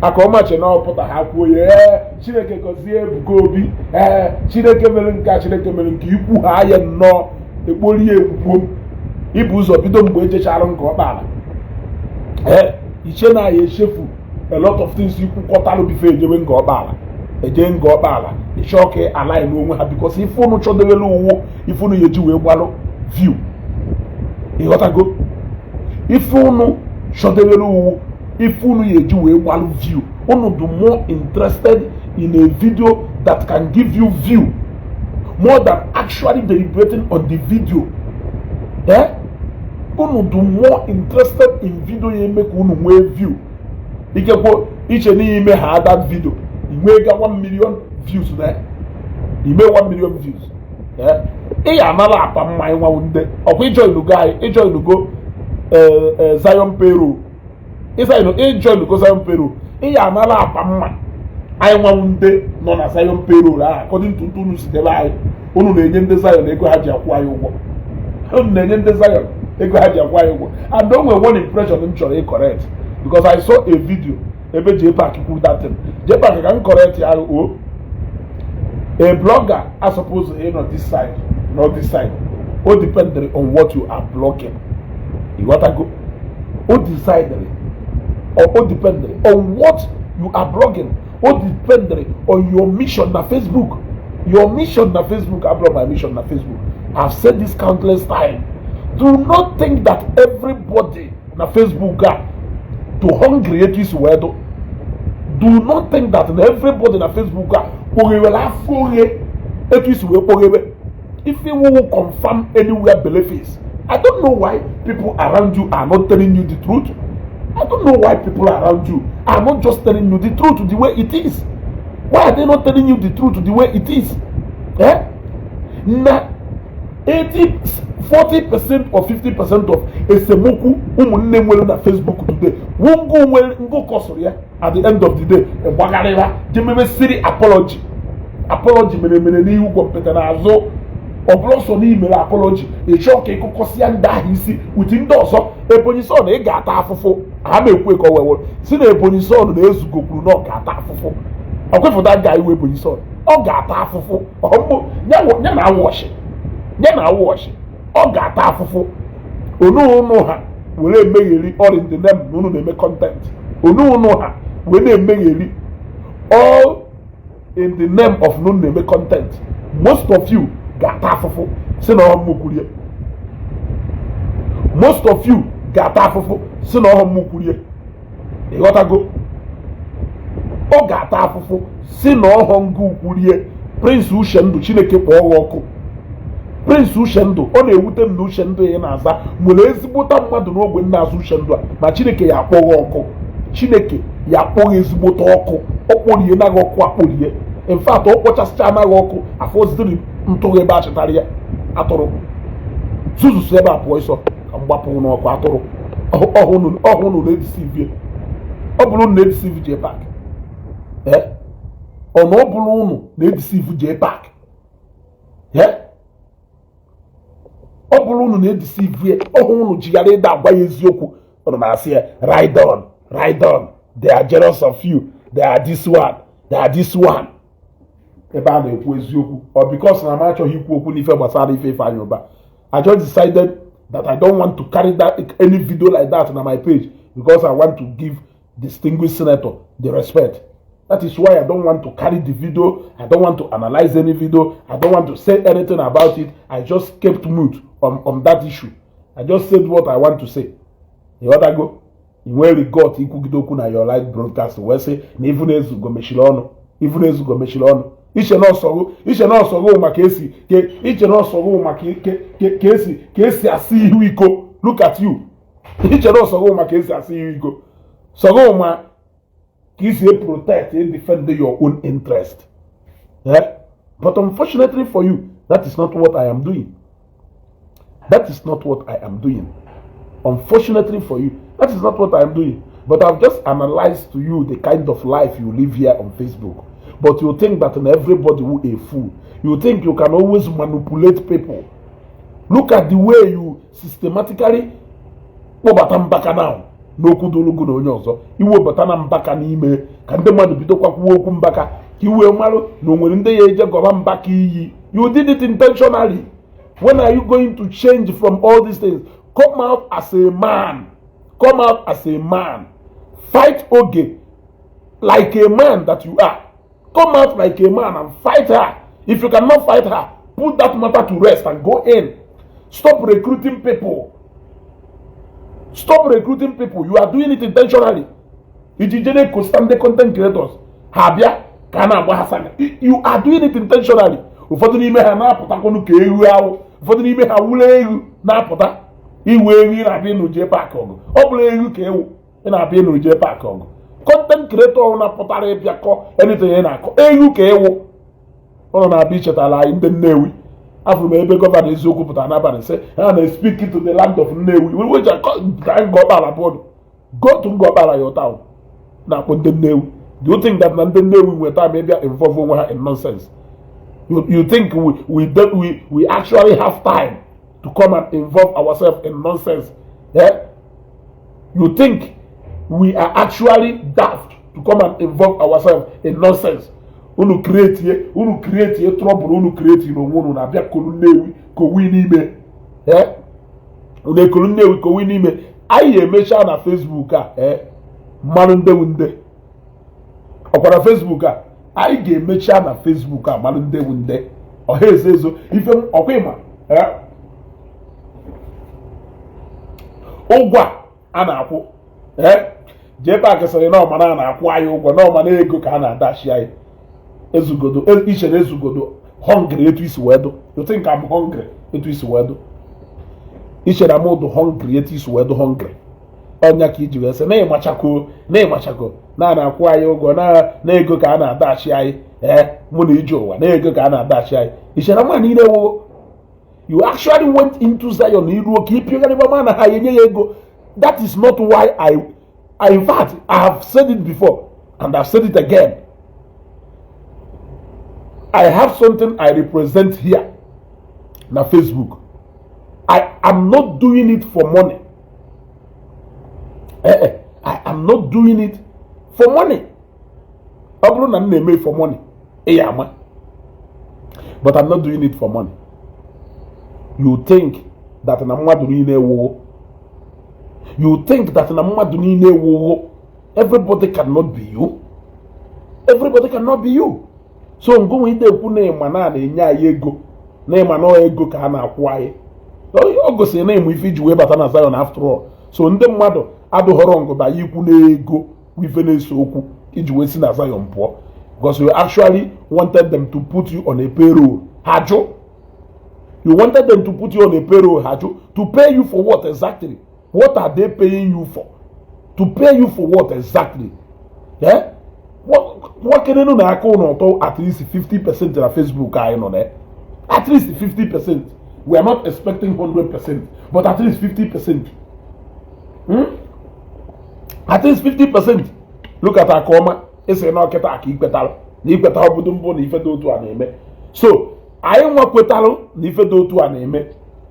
aka ọmachi na ọpụta ha kwuo ya Chineke gọzie Ebuka Obi Chineke mere nke Chineke mere nke ikwu ha ya nnọọ ekpori ya ekwukwuo ibu ụzọ bido mgbe ejechara nke ọkpala iche na ya echefu a lot of things you could call before you doing go bala. Again go bala. The shock align no have because if you no show the low, if you no you do a view. You got to go. If you no show the low, if you no you do a view. One of the more interested in a video that can give you view more than actually deliberating on the video. One of the more interested in video you make one way view. Each and every had that video. You make 1 million views there. You make 1 million views. Yeah. Another app my one day. Of which join the guy, join to go Zion Peru. If I know join to go Zion Peru. Another app I one day non as Zion Peru. According to Tunus the lie. Only the Zion they go have your quiet. Only the Zion they go have your quiet. And don't want one impression I'm sure correct. Because I saw a video, maybe Jpac put that thing. Jpac can correct you. A blogger, I suppose, not this side, not this side. All depending on what you are blocking. You want to go? All deciding, or all depending on what you are blogging. All depending on your mission na Facebook. Your mission na Facebook. I block my mission na Facebook. I've said this countless times. Do not think that everybody na Facebook guy. To hungry at this word. Do not think that everybody on Facebook will have if you will confirm anywhere belief is. I don't know why people around you are not telling you the truth. I don't know why people around you are not just telling you the truth the way it is. Why are they not telling you the truth the way it is? Eh? Now, 40% or 50% of esemoku umunne nwere na Facebook today wongo nwere ngo kosoro ya at the end of the day egbagarira jememe siri apology mere n'ihu kwopeta na azo obroso ni mere apology e choke ikokosia nda ahisi uti ndị ọzọ Ebonyi son ị ga-ata afụfụ ha mekwe ka owewe si na Ebonyi son na ezugokwuru na ọ ga-ata afụfụ ọkwefụta ga iwe Ebonyi son ọ ga-ata afụfụ ọmụ nya na awoshi ọ ga-ata afụfụ onu ha were emegheri all in the name na unu na-eme content onu ha were emegheri all in the name of unu na-eme content. Most of you ga-ata afụfụ si na ọmụ kwurie most of you ga-ata afụfụ si na ọmụ kwurie ịghọtago ọ ga-ata afụfụ si na ọhụ kwurie Prince Uchendu Chineke kpọọ ọkụ Prince Uchendu ọ na-ewute m na Uchendu ya na-aza nwere ezigbota mmadụ n'ogbe nna azụ Uchendu a ma Chineke ya akpọghị ọkụ Chineke ya akpọghị ezigbota ọkụ ọ kpọrie naghị ọkụ akpọrie in fact ọ kpọchasịcha anaghị ọkụ afọ zidiri ntụrụ ebe a chịtara ya atụrụ zuzusu ebe a pụọ ịsọ ka mgbapụ n'ọkụ atụrụ ọhụrụ na-edisive ọ bụrụ na edisive Jpac ọnụ ọ bụrụ unu na-edisive Jpac ọ bụrụ unu na-edisive ọhụrụ unu jighara ịda agwa ya eziokwu unu na-asị ya ride on they are jealous of you they are this one ebe a na-ekwu eziokwu or because na m achọghị ikwu okwu n'ife gbasara ife anyị ụba I just decided that I don't want to carry any video like that on my page because I want to give distinguished senator the respect. That is why I don't want to carry the video. I don't want to analyze any video. I don't want to say anything about it. I just kept mute on that issue. I just said what I want to say. You want to go? You will got ikugidokwu na your live broadcast where say na even ezugo mechiri ọnụ. Iche na ọsọgụ maka esi ka esi asị ihu iko. Look at you. Iche na ọsọgụ maka esi asị ihu iko. Sọgụ ma is a protect and defend your own interest. Yeah? But unfortunately for you, that is not what I am doing. Unfortunately for you, that is not what I am doing. But I've just analyzed to you the kind of life you live here on Facebook. But you think that everybody will a fool. You think you can always manipulate people. Look at the way you systematically now. N'okwu dologo na onye ọzọ iwebata na mbaka n'ime ka ndị mmadụ bidokwa kwuo okwu mbaka ka iwe mmalụ na onwere ndị ya eje gọba mbaka iyi. You did it intentionally. When are you going to change from all these things? Come out as a man. Fight Oge like a man that you are. Come out like a man and fight her. If you cannot fight her, put that matter to rest and go in. Stop recruiting people. You are doing it intentionally. Content creators. You are doing it intentionally. Ụfọdụ n'ime ha na-apụtakwanụ ka ewu ahụ. Ụfọdụ n'ime ha wule ewu na-apụta. Iwe ewu na-abịa n'oje Jpac ọgụ. Ọ bụla ewu ka ewu na-abịa n'oje Jpac ọgụ. Content creator na-apụtara ịbịakọ anything ya na-akọ. Ewu ka ewu. Ọ na-abịa ichetala anyị ndị Nnewi. After my governor is put another and say, and speak to the land of Nnewi. We will just go to Gobala your town. Now, put the Nnewi. Do you think that Nnewi will maybe involve in nonsense? You think we actually have time to come and involve ourselves in nonsense? Yeah? You think we are actually daft to come and involve ourselves in nonsense? Unu create trouble, unu create unu na bia Nnewi ko wi n'ime unu Nnewi ko wi n'ime anyị emecha na Facebook a mmanụ nde ọkwara Facebook a anyị ga-emecha na Facebook a mmanụ nde ọha ezezo ife ọkwa ịma ụgwọ a na-akwụ Jpac sịrị na ọmana na-akwụ anyị ụgwọ na ọmana ego ka a na-adachi anyị ezugodo ichere ezugodo hungry etu isi wee do. You think I'm hungry etu isi wee do. Ishe na mo do hungry etu isi wee do hungry. Onya ka iji wee sị na ịmachako na akwụ anyị ụgwọ na ego ka a na-adachi anyị mụ na ije ụwa na ego ka a na-adachi anyị. Ishe na mma niile wo. You actually went into Zion iruo ka ịpịagharịba ma na ha enye ya ego. That is not why in fact, I have said it before and I've said it again. I have something I represent here na Facebook. I am not doing it for money. I am not doing it for money. Ọ bụrụ na m na-eme for money, ama. But I'm not doing it for money. You think that na mmadụ niile wo. You think that na mmadụ niile wo. Everybody cannot be you. Everybody cannot be you. So ngo ide ekwu na ịma na-enye anyị ego. Na ịma na ego ka a na-akwụ anyị. Ọ gosiri na ịmụ ife iji wee bata na Zion after all. So ndị mmadụ adụghọrọ ngụba ikwu na ego wife na-eso okwu iji wee si na Zion pụọ. Because you actually wanted them to put you on a payroll. Hajụ. You wanted them to put you on a payroll, Hajụ. To pay you for what exactly? What are they paying you for? To pay you for what exactly? Yeah? What can you know at least 50% na Facebook I know there? At least 50%. We are not expecting 100%, but at least 50%. At least 50%. Look at Akwa. It's a no keta aki ikpetal. Ni ikpetal obodo mbo ni ife do otu a na-eme. So, anyị nwa kwetalụ na ife do otu a na-eme.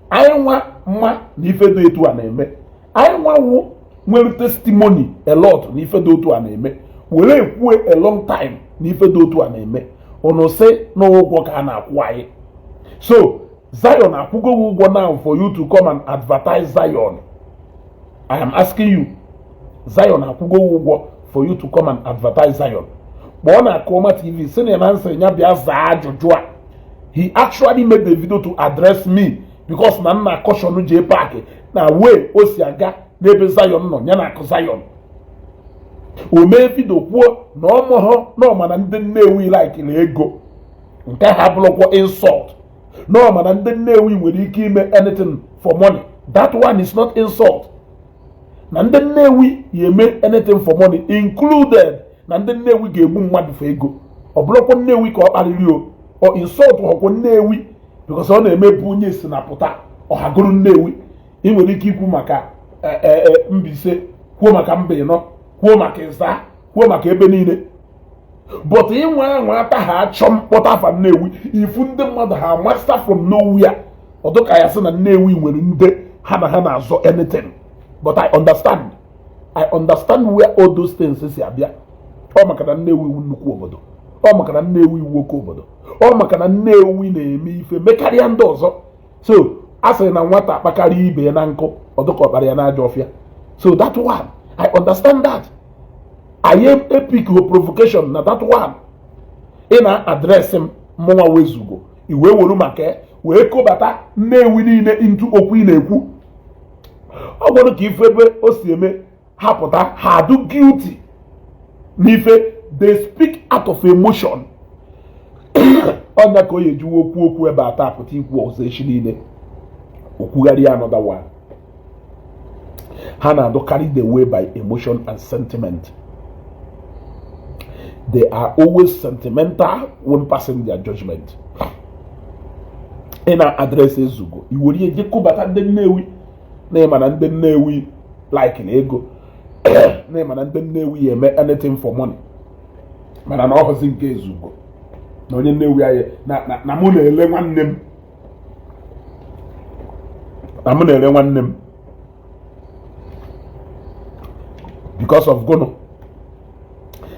Anyị nwa mma na ife do otu a na-eme. Anyị nwa wu nwere testimony a lot na ife do otu a na-eme. Were ekwue a long time na ife do otu a na-eme. Ono se na ụgwọ ka a na-akwụ anyị. So, Zion akwụgo ụgwọ now for you to come and advertise Zion. I am asking you, Zion akwụgo ụgwọ for you to come and advertise Zion. But on Akwa TV, senior answer nyabia za ajụjụ a. He actually made the video to address me because na caution Jpac na way o si aga n'ebe Zion nọ nya na akụ Zion. O mee video kwuo na ọmụhụ na ọmana ndị Nnewi like na ego. Nke ha bụrụkwa insult. Na ọmana ndị Nnewi nwere ike ime anything for money. That one is not insult. Na ndị Nnewi eme anything for money included na ndị Nnewi ga-egbu mmadụ for ego. Ọ bụrụkwa Nnewi ka ọ kparịrị o. Or insult ọkwa Nnewi because ọ na-emebu onye si na pụta ọhagoro Nnewi. Ị nwere ike ikwu maka Mbaise, kwuo maka Mbaịnọ, kwuo maka Ịza, kwuo maka ebe niile. But ịnwa ata ha achọ mkpọta afa Nnewi ifu ndị mmadụ ha master from nowhere. Ọdụ ka ya sị na Nnewi nwere ndị ha na-azọ anything. But I understand where all those things si abịa. Ọ maka na Nnewi wu nnukwu obodo. Ọ maka na Nnewi wu oke obodo. Ọ maka na Nnewi na-eme ife mekarịa ndị ọzọ. So a sịrị na nwata akpakarị ibe ya na nkụ ọdụka ọkpara ya n'ajọ ọfịa. So that one, I understand that. I am epic provocation na that one. Ị na-adresị m mụnwa wezugo. Iwe welu maka wee kobata Nnewi niile into okwu ị na-ekwu. Ọ gwara ka ife ebe o si eme ha pụta ha do guilty. N'ife they speak out of emotion. Onya ka o yejuwe okwu ebe ata apụta ikwu ọzọ echi niile. Okwugharị another one. Ha na-adọ carried away by emotion and sentiment. They are always sentimental when passing their judgment. Ị na-adres ezugo. Iwere ihe je kụbata ndị Nnewi. Na-ema na ndị Nnewi like na ego. Na-ema na ndị Nnewi eme anything for money. Mana na ọhụzi nke ezugo. Na onye Nnewi anyị na mụ na-ele nwanne m. Na mụ na-ele nwanne m. Because of gono.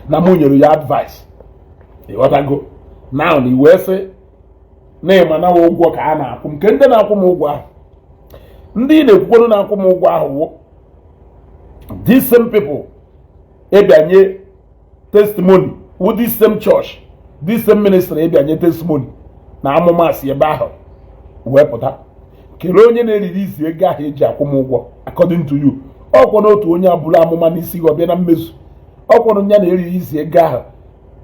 Na mụ nyere ya advice. Ịghọtago. Now na iwe sị na-ema na ụgwọ ka a na-akwụ m. Nke ndị na-akwụ m ụgwọ ahụ. Ndị na-ekwukworo na-akwụ m ụgwọ ahụ these same people ebianye testimony with this same church, this same ministry ebianye testimony na amụma si ebe ahụ wee pụta kelee onye na-eririzi ego ahụ eji akwụ m ụgwọ according to you. Ọkwa n'otu onye abụrụ amụma n'isi gị ọbịa na mmezu. Ọkwa na ya na-eririzi ego ahụ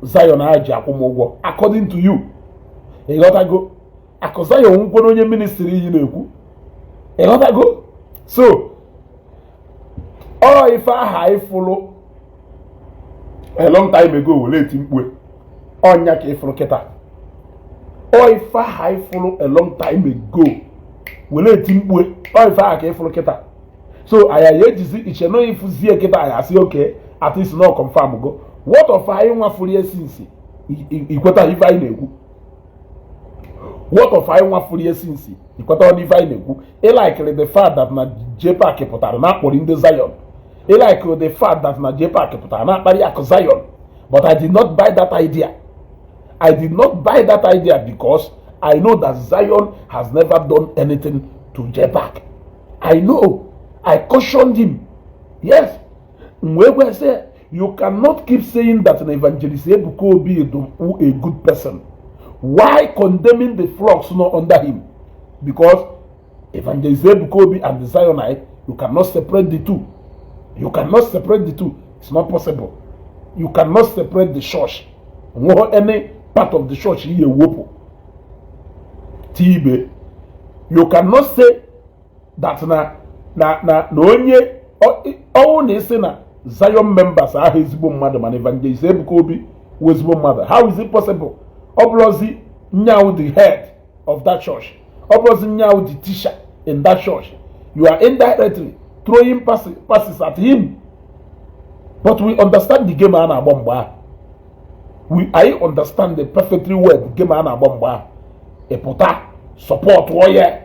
Zion ahụ ji akwụ m ụgwọ according to you. ịghọtago akụza ya onwukwere onye ministry iyi na-ekwu ịghọtago so ọ ife aha ịfụlụ a long time ago were eti mkpue ọnya ka ịfụrụ kịta ọ ife aha ịfụlụ a long time ago were eti mkpue ọ ife aha ka ịfụrụ kịta so aya ya ejizi iche no ifuzie kịta aya asị oke at least no confirm go what of anyị nwafuru ya since ikweta ife anyị na-ekwu what of anyị nwafuru ya since ikweta ọ ife anyị na-ekwu ịlikiri the fact that na Jpac pụtara na akpọrọ ndị Zion ịlikiri the fact that na Jpac pụtara na akparị akụ Zion but I did not buy that idea. I did not buy that idea because I know that Zion has never done anything to Jpac. I know. I cautioned him. Yes. Mwewe say you cannot keep saying that an evangelist Ebuka Obi is a good person. Why condemning the flocks not under him? Because evangelist Ebuka Obi and the Zionite, you cannot separate the two. You cannot separate the two. It's not possible. You cannot separate the church. Any part of the church here wopo. Tibe. You cannot say that na onye all na na Zion members are ezigbo mmadụ man evangelist Ebuka Obi ezigbo mmadụ. How is it possible? Oblozi now the head of that church. Oblozi now the teacher in that church. You are indirectly throwing passes at him. But we understand the game ana bomba. I understand the perfectly well the game ana bomba. Epota support warrior.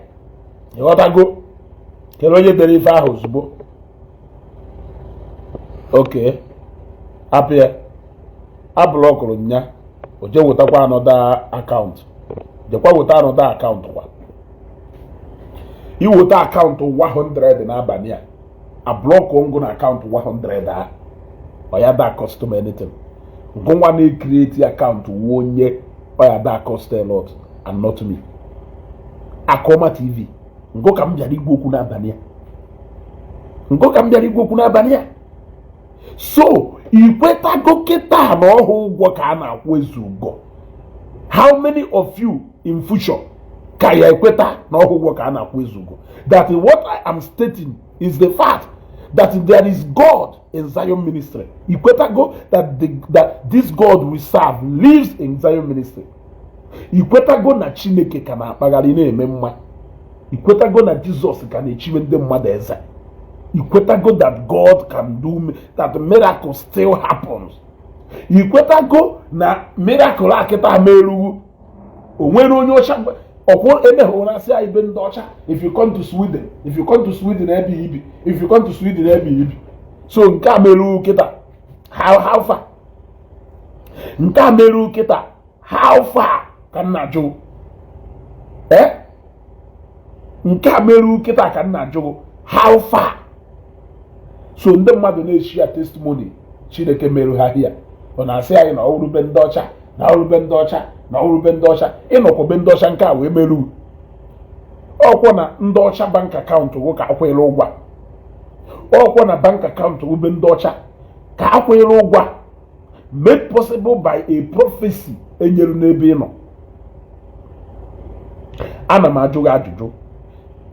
You gotta go. Keloye deriva hozbo. Okay. Apia. A block nya. Oje wotakwa another account. Jekwa wota another account kwa. You wota account 100 na abania. A block ongo na account 100 oya that cost me anything. Go one create account wonye oya that cost a lot and not me. Akoma TV. Ngo kam bia igbo ku na abania. Ngo kam bia igbo ku na abania. So, ikweta go keta na ohu ugwo ka na akwu ezugo. How many of you in future ka ya ikweta na ohu ugwo ka na akwu ezugo? That is what I am stating is the fact that there is God in Zion ministry. Ikweta go that this God we serve lives in Zion ministry. Ikweta go na Chineke ka na akpagari na eme mma. Ikweta go na Jesus ka na echiwe ndị mmadụ eze. Ikweta go that God can do that miracle still happens. Ikweta go na miracle akita meru onwere onye ocha okwo emeho na sia ibe ndị ocha. If you come to Sweden ebe ibi, if you come to Sweden ebe ibi. So nke meru kita how far? Nke meru kita how far kan na jo? Nke meru kita kan na jo how far? So ndị mmadụ na-eshare testimony Chineke meru ha hia. Ọ na-asị anyị na ọrụ be ndị ọcha, na ọrụ be ndị ọcha, na ọrụ be ndị ọcha. Ịnọkọ be ndị ọcha nke a wee meru. Ọkwọ na ndị ọcha bank account wụ ka akwụnyere ụgwọ. Ọkwọ na bank account wụ be ndị ọcha ka akwụnyere ụgwọ. Made possible by a prophecy enyere n'ebe ịnọ. Ana m ajụ gị ajụjụ.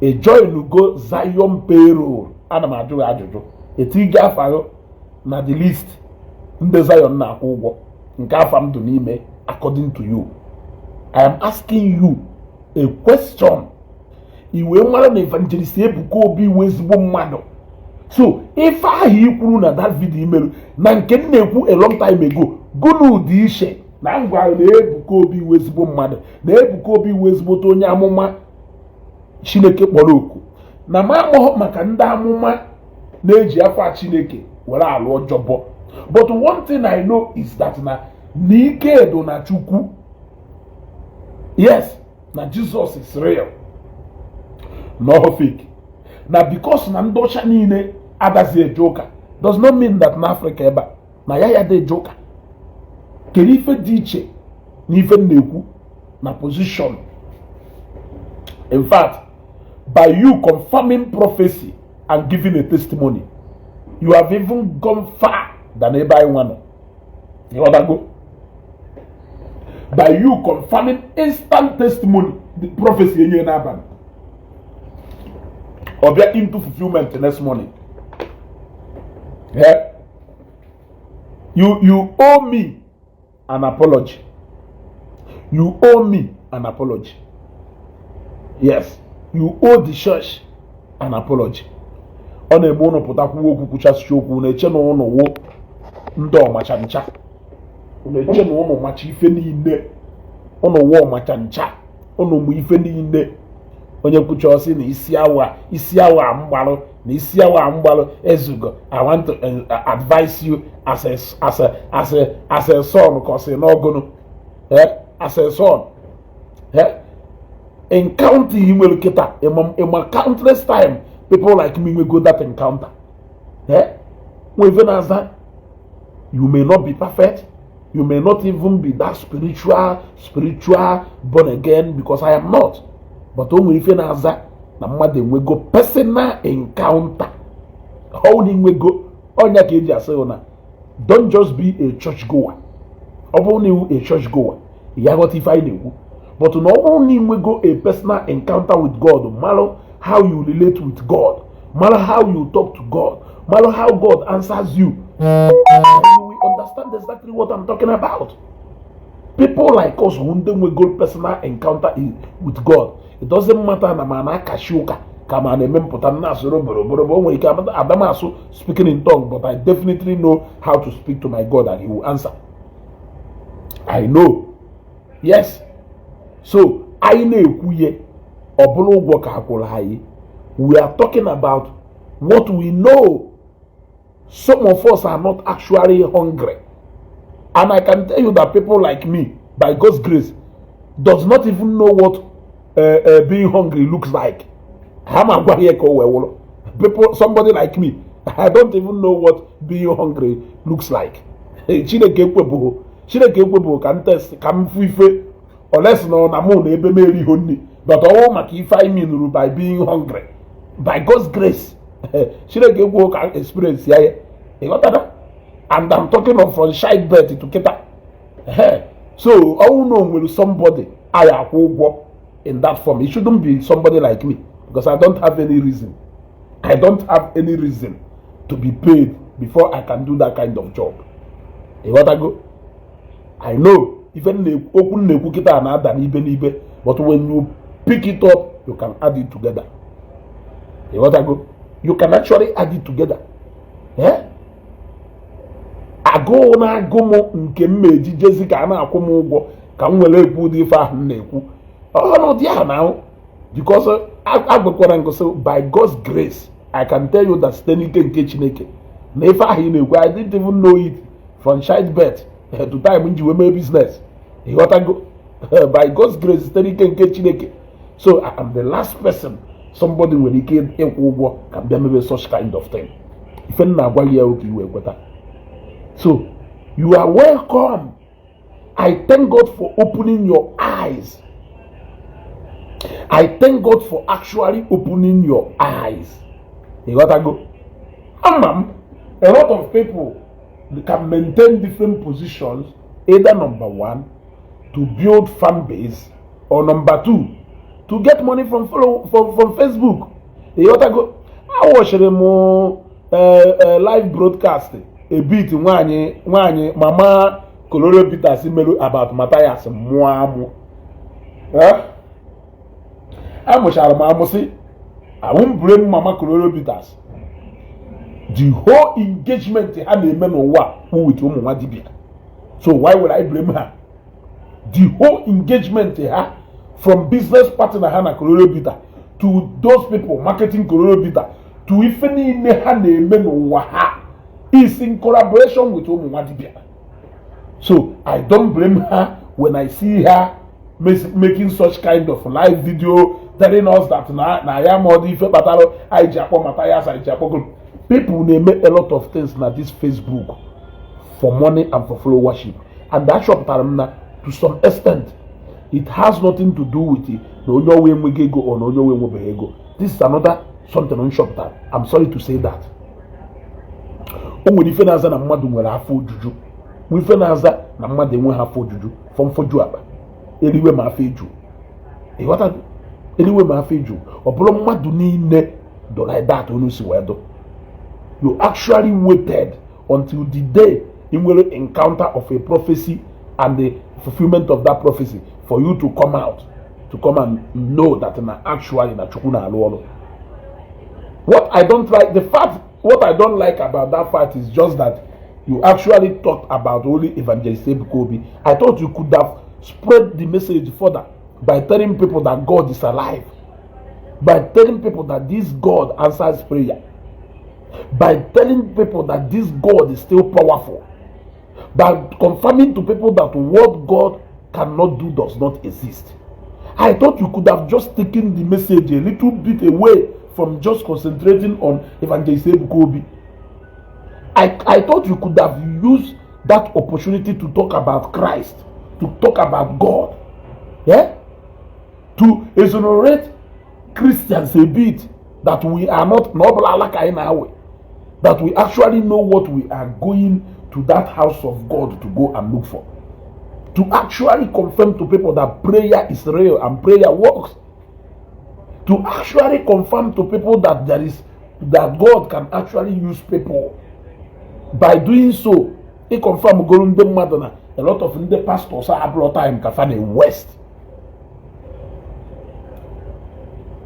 A join go Zion payroll. Ana m ajụ gị ajụjụ. Etiga afago na the list ndị Zion na-akwụ ụgwọ nke afa m dị n'ime according to you. I am asking you a question. Iwe mara na evangelist Ebuka Obi iwe ezigbo mmadụ. So ife ahụ ikwuru na that video imelu na nke m na-ekwu a long time ago gụnụ ụdị ishe na ngwa na Ebuka Obi iwe ezigbo mmadụ na Ebuka Obi iwe ezigbo onye amụma Chineke kpọrọ oku na ma amụghọ maka ndị amụma na-eji afa Chineke were alụ ọjọbọ. But one thing I know is that na n'ike do na Chukwu. Yes, na Jesus is real. No fake. Na because na ndị ọcha niile adazi eje ụka does not mean that na Africa ebe na ya dị eje ụka. Kedu ife dị iche na ife na-ekwu na position. In fact, by you confirming prophecy and giving a testimony, you have even gone far than anybody one. You understand? by you confirming instant testimony the prophecy in your neighbor. Or be into fulfillment the next morning. Yeah? You owe me an apology. You owe me an apology. Yes, you owe the church an apology. On a mono potaku woku chashu ne cheno no wo ndo machancha. Ne cheno no machi ife niile. Ono wo machancha. Ono mu ife niile. Onye kucha osi na isi awa mgbalo na isi awa mgbalo ezugo. I want to advise you as a son because you know gonna as a son. Encounter him will get up. Countless time people like me will go that encounter. Even as that, you may not be perfect. You may not even be that spiritual born again because I am not. But when even as that, na mmadụ enwego personal encounter. How we go? Onya ka eji ase una. Don't just be a church goer. Obonly a church goer. Ya got if I know. But not only we go a personal encounter with God, matter how you relate with God, matter how you talk to God, matter how God answers you. You will understand exactly what I'm talking about. People like us who we go personal encounter with God. It doesn't matter na mana kashuka kama na memputa na soro boro when Adamasu speaking in tongue, but I definitely know how to speak to my God and he will answer. I know. Yes. So I know we are talking about what we know. Some of us are not actually hungry. And I can tell you that people like me, by God's grace, does not even know what being hungry looks like. People, somebody like me, I don't even know what being hungry looks like. Can test, can fife, unless no namun ebe meri honni. But all makify mean by being hungry. By God's grace, can experience here. And I'm talking of from childbirth to Keta. So I don't know will somebody I walk in that form. It shouldn't be somebody like me because I don't have any reason. I don't have any reason to be paid before I can do that kind of job. What I go? I know even the open nekukita another ibe, but when you pick it up, you can add it together. What I go? You can actually add it together. Ago na agomo nke mmeji Jessica na akwụm ụgwọ ka m were ekwu dị ife ahụ na-ekwu. Oh no, there now. Because by God's grace, I can tell you that Stenike nke Chineke. Na ife ahụ na-ekwu, I didn't even know it from childbirth to time when you were my business. You got to go. By God's grace, Stenike nke Chineke. So I am the last person somebody when he came in ụgwọ can be maybe such kind of thing. Ife na agwa ya oke iwe kweta. So, you are welcome. I thank God for opening your eyes. I thank God for actually opening your eyes. You gotta go. A lot of people can maintain different positions, either number one, to build fan base, or number two, to get money from Facebook. You gotta go. I watch them live broadcasting. A bit nwanyị mama Koloro Peters melu about Matthias Muamu. Amushara mamusi. I won't blame Mama Koloro Peters. The whole engagement had a man who with whom. So why would I blame her? The whole engagement from business partner Hannah Koloro Peters to those people marketing Koloro Peters to even in the is in collaboration with Omuwadibia. So I don't blame her when I see her making such kind of live video telling us that I am all the battle I Japo Matthias I Japo. People they make a lot of things na this Facebook for money and for followership. And that shop to some extent it has nothing to do with it. No way we go or no way we go. This is another something on shop that. I'm sorry to say that. We defend as a madu nwere afọ ojuju. We defend as na mmadụ enwe ha fojuju fọmfoju akpa eriwe ma afọ eju ịghọta eriwe ma afọ eju ọ bụrụ mmadụ niile do like that onu si wee do. You actually waited until the day in will encounter of a prophecy and the fulfillment of that prophecy for you to come out, to come and know that actually na chukuna alolo. What I don't like about that fact is just that you actually talked about only evangelist Ebukobi. I thought you could have spread the message further by telling people that God is alive, by telling people that this God answers prayer, by telling people that this God is still powerful, by confirming to people that what God cannot do does not exist. I thought you could have just taken the message a little bit away from just concentrating on evangelist Ebukobi. I thought you could have used that opportunity to talk about Christ, to talk about God, yeah, to exonerate Christians a bit, that we are not that we actually know what we are going to that house of God to go and look for, to actually confirm to people that prayer is real and prayer works, to actually confirm to people that that God can actually use people. By doing so, he confirmed a lot of the pastors are brought time in West.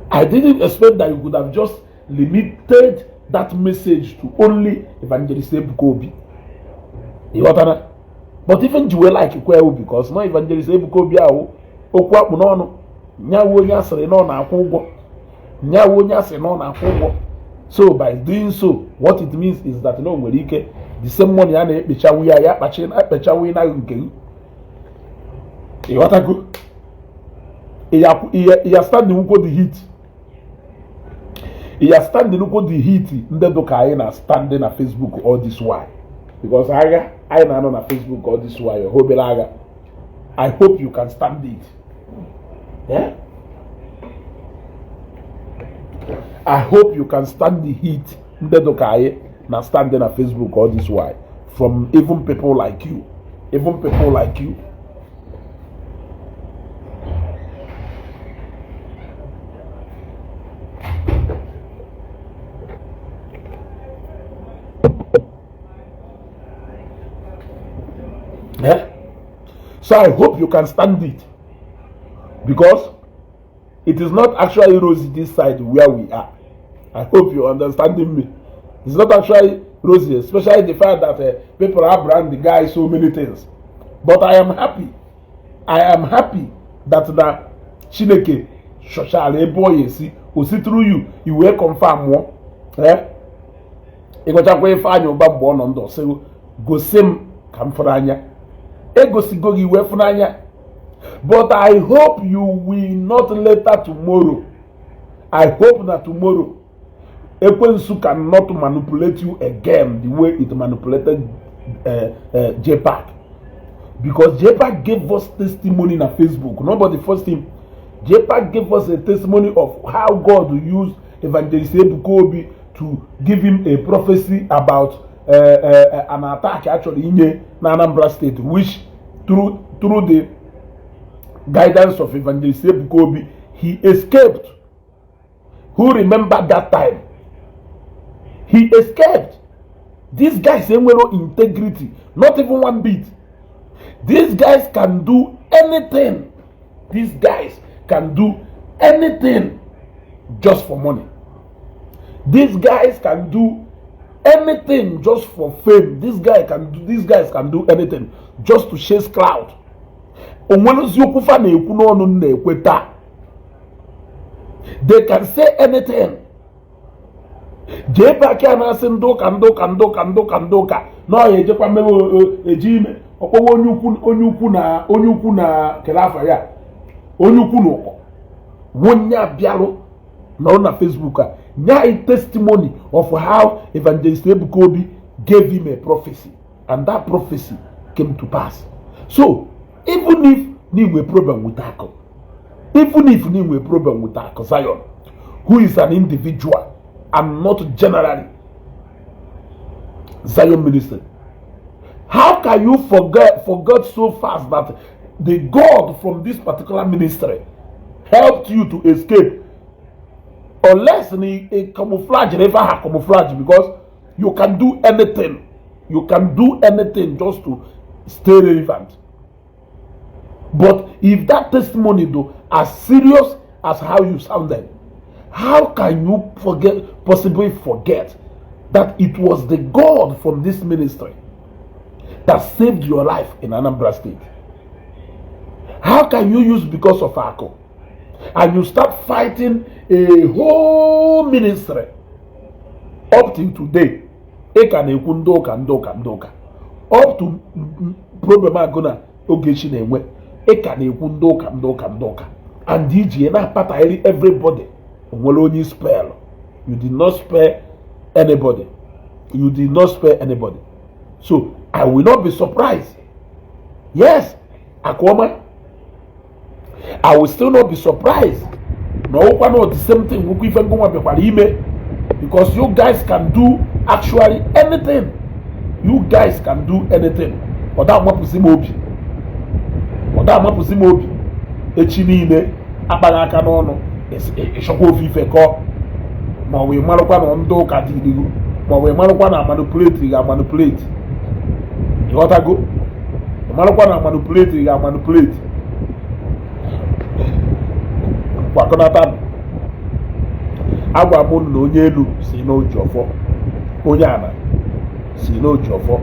I didn't expect that you could have just limited that message to only evangelist Ebukobi. But even you were like Ikwewu, because no evangelist Ebukobi okwa munono nyawo nyasere no na akwụgwọ nyawo nyasere no na akwụgwọ. So by doing so, what it means is that no nwere ike the same money a na-ekpecha wi ya akpecha wi na nke ịghọtago ya standing uko the heat. He has standing up the heat in the dokaina standing on Facebook all this while. Because I know on Facebook all this while. I hope you can stand it. Yeah? I hope you can stand the heat in the dokaina standing on Facebook all this while. From even people like you. Even people like you. Yeah? So I hope you can stand it, because it is not actually rosy this side where we are. I hope you're understanding me. It's not actually rosy, especially the fact that people have brand the guy so many things. But I am happy. I am happy that the Chineke Shoshale boy see through you will confirm more. Eh? You got to go find your bamboo on the so go same come for anya. But I hope you will not later tomorrow. I hope that tomorrow Ekwensu cannot manipulate you again the way it manipulated Jpac. Because Jpac gave us testimony on Facebook. Nobody forced him. Jpac gave us a testimony of how God used evangelist Ebukobi to give him a prophecy about an attack actually in Anambra State, which through the guidance of evangelist Ebukobi, he escaped. Who remember that time? He escaped. These guys have no integrity, not even one bit. These guys can do anything. These guys can do anything just for money. These guys can do anything just for fame. These guys can do anything just to chase clout. They can say anything. Jpac can say ndoka. No, Jpac memo ejime. Onyuku na kelafa ya. Onyuku no. Wonya bialo na Facebook. Nya a testimony of how evangelist Ebukobi gave him a prophecy, and that prophecy came to pass. So even if you have a problem with Akwa, even if you have a problem with Akwa Zion, who is an individual and not generally Zion minister, How can you forget so fast that the God from this particular ministry helped you to escape? Unless a camouflage, never have camouflage, because you can do anything. You can do anything just to stay relevant. But if that testimony, though, as serious as how you sounded, how can you possibly forget that it was the God from this ministry that saved your life in Anambra State? How can you use because of Akwa and you start fighting a whole ministry up till today? Up to problem agona Ogechi na-enwe, and DJ na patali everybody. You did not spare anybody. You did not spare anybody. So I will not be surprised. Yes, Akwa, I will still not be surprised. No one know the same thing. Because you guys can do actually anything. You guys can do anything. But that one pusimobi. But that one pusimobi. Echinine abalaka no. Ishoko fife ko. Ma we malokwa no ndo kadirigo. Ma we malokwa na manipulate ga manipulate. You want to go? Malokwa na manipulate ga manipulate. Wakona tabi. Agwa mụ na onye elu si n'oji ọfọ, onye ana si n'oji ọfọ,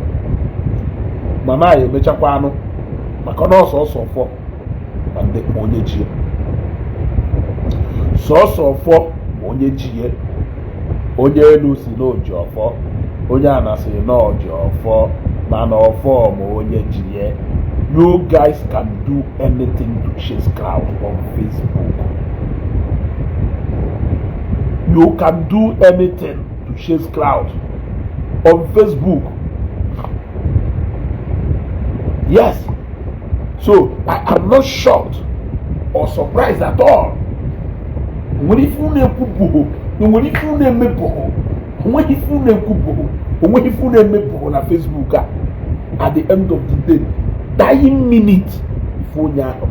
mana anyị emechakwa anụ maka na ọsọ ọfọ ma ndị ma onye ji ya, sọsọ ọfọ ma onye ji ya, onye elu si n'oji ọfọ, onye ana si n'oji ọfọ, mana ọfọ ma onye ji ya. You guys can do anything to chase crowd on Facebook. You can do anything to chase crowd on Facebook. Yes. So I am not shocked or surprised at all. When if you na Facebook at the end of the day, dying minute before now.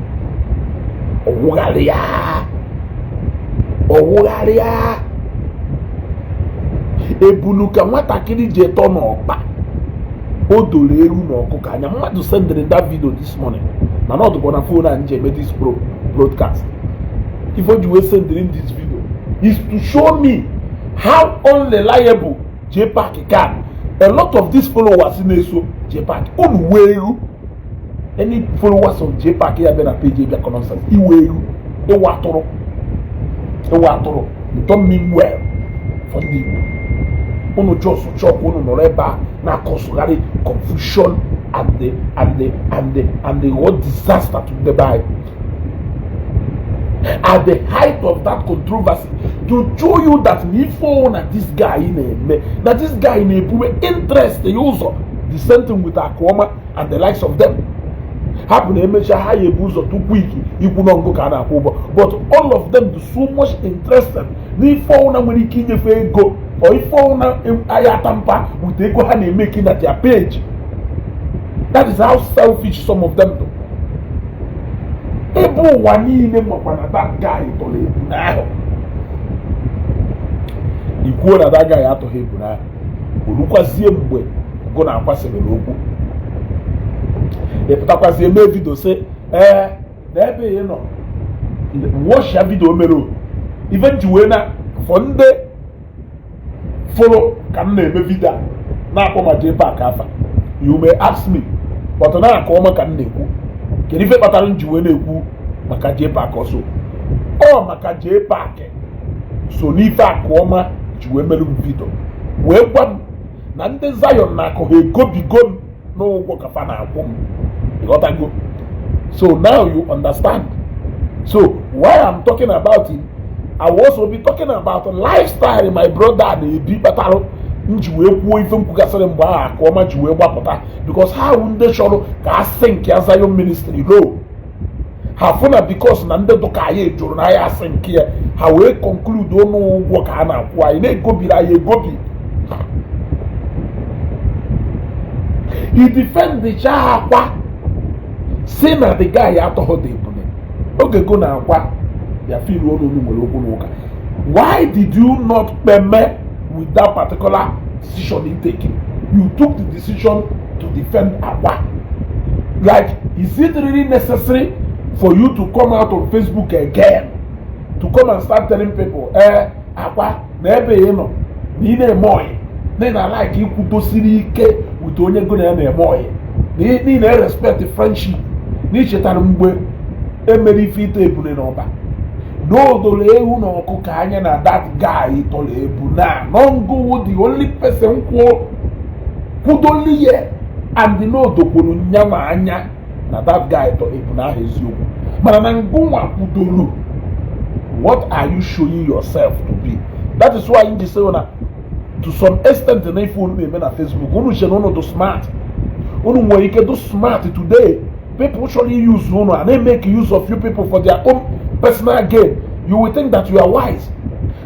Owaria ebuluka nwatakiri je to n'ọkpa o doro eru n'ọkụkọ anya. Mmadụ sendere that video this morning na not on a phone and je made this broadcast. If you were sending this video is to show me how unreliable Jpac can. A lot of these followers in eso Jpac unweru. Any followers of Jpac here been a page be nonsense. Iweru e watoro. You don't mean well for the Igbo. Uno just chop uno noreba na cause confusion and the what disaster to the Bible. At the height of that controversy, to show you that this guy in a interest the user, the same thing with Akwa and the likes of them. Happen to make high boost or too quick, you could not go can over. But all of them so much interested. Ni phone when he kill the go, or if phone ayatampa with the go and making at their page. That is how selfish some of them do. Ebo wani name of that guy to live now. You go that guy out to him now. Uluka Zimbwe go na pass the logo. If that was a video say, there be watch your video mero. Even Juena Fonde follow can name video. Now come at Jpac afa. You may ask me, but now come can name. Can you better Juena who maka Jpac also? Oh maka Jpac. So nifa koma Juena video. Weba nande Zion na ko he go bigon no work afana home. You got to go. So now you understand. So while I'm talking about it, I will also be talking about lifestyle in my brother and the big battle. Because how would they show can sink Zion ministry low? How fun because Nande Dokaye Jornaya sink here. How we conclude don't know what can why they go be like a gobi. he defend the Akwa, say na the guy ya told the ebune. Okay, go na Akwa. Ya feel why did you not permit with that particular decision he taken? You took the decision to defend Akwa. Like, is it really necessary for you to come out on Facebook again to come and start telling people, Akwa, nebe yeno, nine moy, nina like you kuto sirike with onye gona na moy, ni respect the friendship, ni chetarumwe, emeri fite ebune noba. No dole ehu no okukanya na that guy tole ebuna. Nongo the only person who only here and the no dokunu nyama anya na that guy tole ebuna hezioku. Mananangwa kudolu. What are you showing yourself to be? That is why in the say to some extent in iPhone me na Facebook. Unu shenono do smart. Unu moike do smart today. People usually use Uno and they make use of you people for their own personal gain. You will think that you are wise.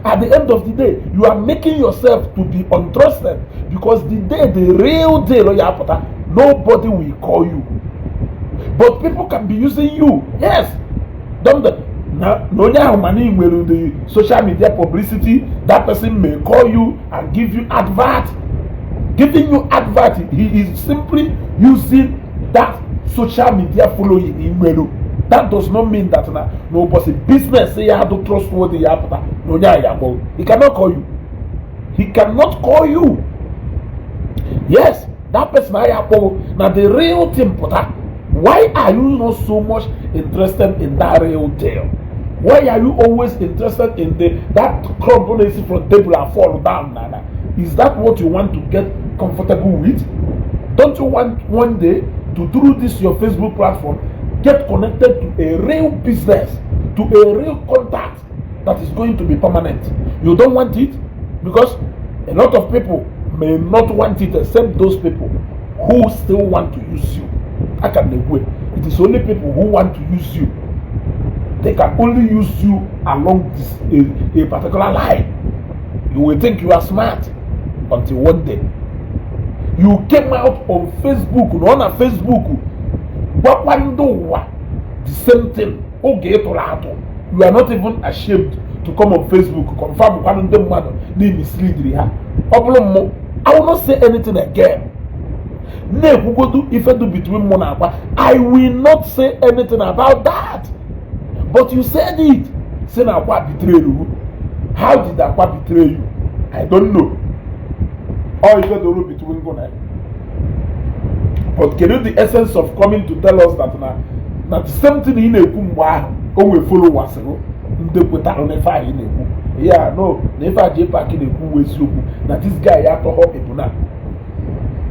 At the end of the day, you are making yourself to be untrusted because the real day, nobody will call you. But people can be using you. Yes. Don't the social media publicity, that person may call you and give you advert. Giving you advert, he is simply using that social media following email. That does not mean that no business say you have to trustworthy. He cannot call you. He cannot call you. Yes, that person now the real thing. Why are you not so much interested in that real deal? Why are you always interested in that componency from table and fall down? Nana? Is that what you want to get comfortable with? Don't you want one day to through this your Facebook platform get connected to a real business, to a real contact that is going to be permanent? You don't want it because a lot of people may not want it except those people who still want to use you. How can they wait? It is only people who want to use you. They can only use you along this a particular line. You will think you are smart until one day you came out on Facebook, on a Facebook, the same thing. You are not even ashamed to come on Facebook, confirm one them mother, they mislead her. I will not say anything again. I will not say anything about that. But you said it. Say Akwa betray you. How did Akwa betray you? I don't know. Or you got the rule between Gona. But can you the essence of coming to tell us that that something in a kumwa we follow was yeah, no, never Jpac in a kum that this guy had to help people now.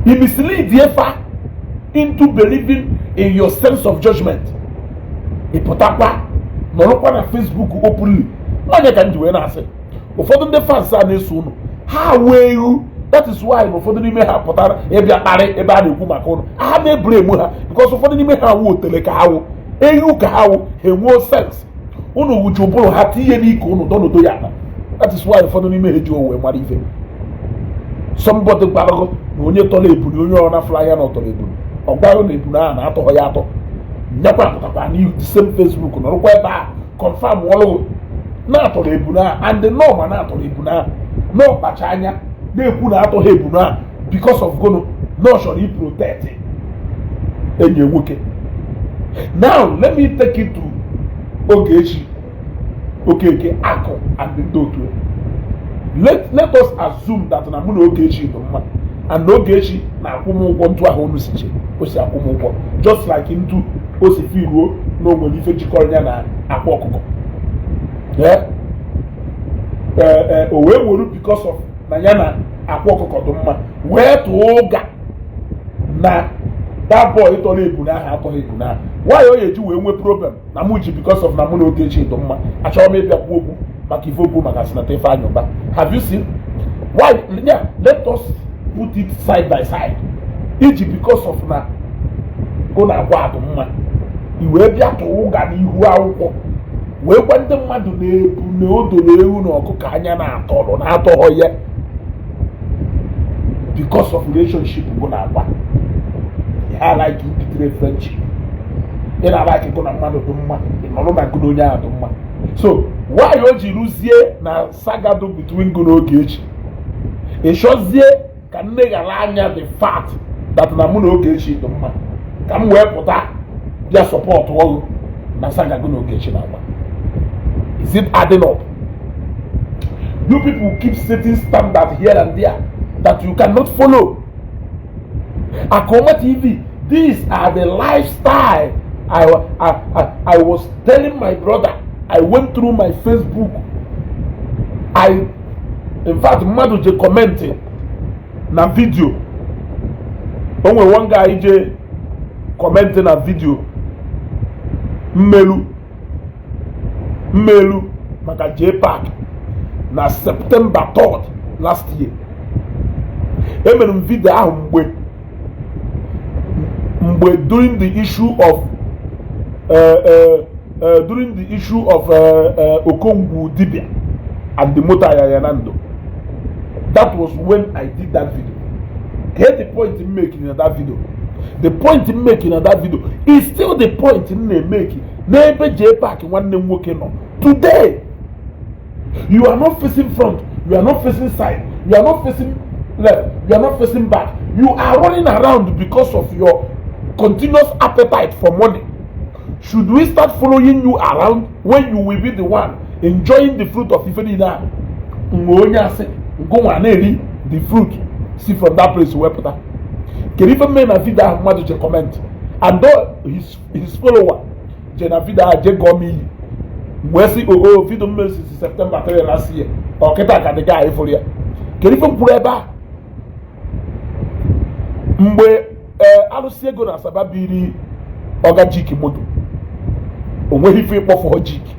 He misleads you into believing in your sense of judgment. He put up no na Facebook openly. No, you can do anything. But for the fans are soon. How will you? That is why for the name have put out a I may blame her because for the name have wood to like how a you how a more sense. Uno would you borrow hati any kono don't do yana. That is why for the name of you what even. Somebody barago when you told you on a flyer not tolerable. Or baron a banana at Hoyato. Never the same Facebook no where confirm wallow not tolerable and the normal not tolerable. No Pachanya, they put out of Hebuna because of Gono, nor shall he protect it. And you're wicked. Now let me take it to Ogechi Okeke Akwa and the doctor. Let us assume that Namuno Ogechi and Ogechi na Akumo to a home just like into Osifigo, no one if you call them Akwa. Yeah. Because of Nayana Akwa where to Oga na that boy it only Ibuna. Why are you doing a problem? Namuji because of Namuno Ogechi Doma. I shall maybe a woman. Have you seen? Why? Yeah, let us put it side by side. Egypt because of na gonna wad you will be at Ogani who are where when the man do no Kokanya or because of relationship gonna ha like ibitere friendship ị na-like go na mmadụ dị mma ị nọrọ na gụ onye ahụ dị mma. So why o ji rụzie na saga do between gụ na Ogechi ịchọzie ka nne ghara anya the fact that na mụ na Ogechi dị mma ka m wee pụta bịa support ọrụ na saga gụ na Ogechi na-agba. Is it adding up? You people keep setting standards here and there that you cannot follow. Akwa TV, these are the lifestyle. I was telling my brother, I went through my Facebook. In fact, Madu je commented na video. Only one guy je commented na video. Mmelu maka Jpac na September 3rd last year. Emere video ahụ mgbe during the issue of Okongwu Dibia and the motor Yayanando. That was when I did that video. Here's the point in making in that video. The point in making in that video is still the point in making. Nebe Jpac one name working on. Today, you are not facing front, you are not facing side, you are not facing left, you are not facing back. You are running around because of your continuous appetite for money. Should we start following you around when you will be the one enjoying the fruit of Ifenina? The fruit. See from that place where Peter. Can even make a video have to comment. And though his follower, Jenavida Jegomi, where see video since September 3 last year, or Ketaka the guy for you. Can even put back. Mgbe alụsiego na sababiri Ogechi moto onweghị ife ịkpọfọ jiki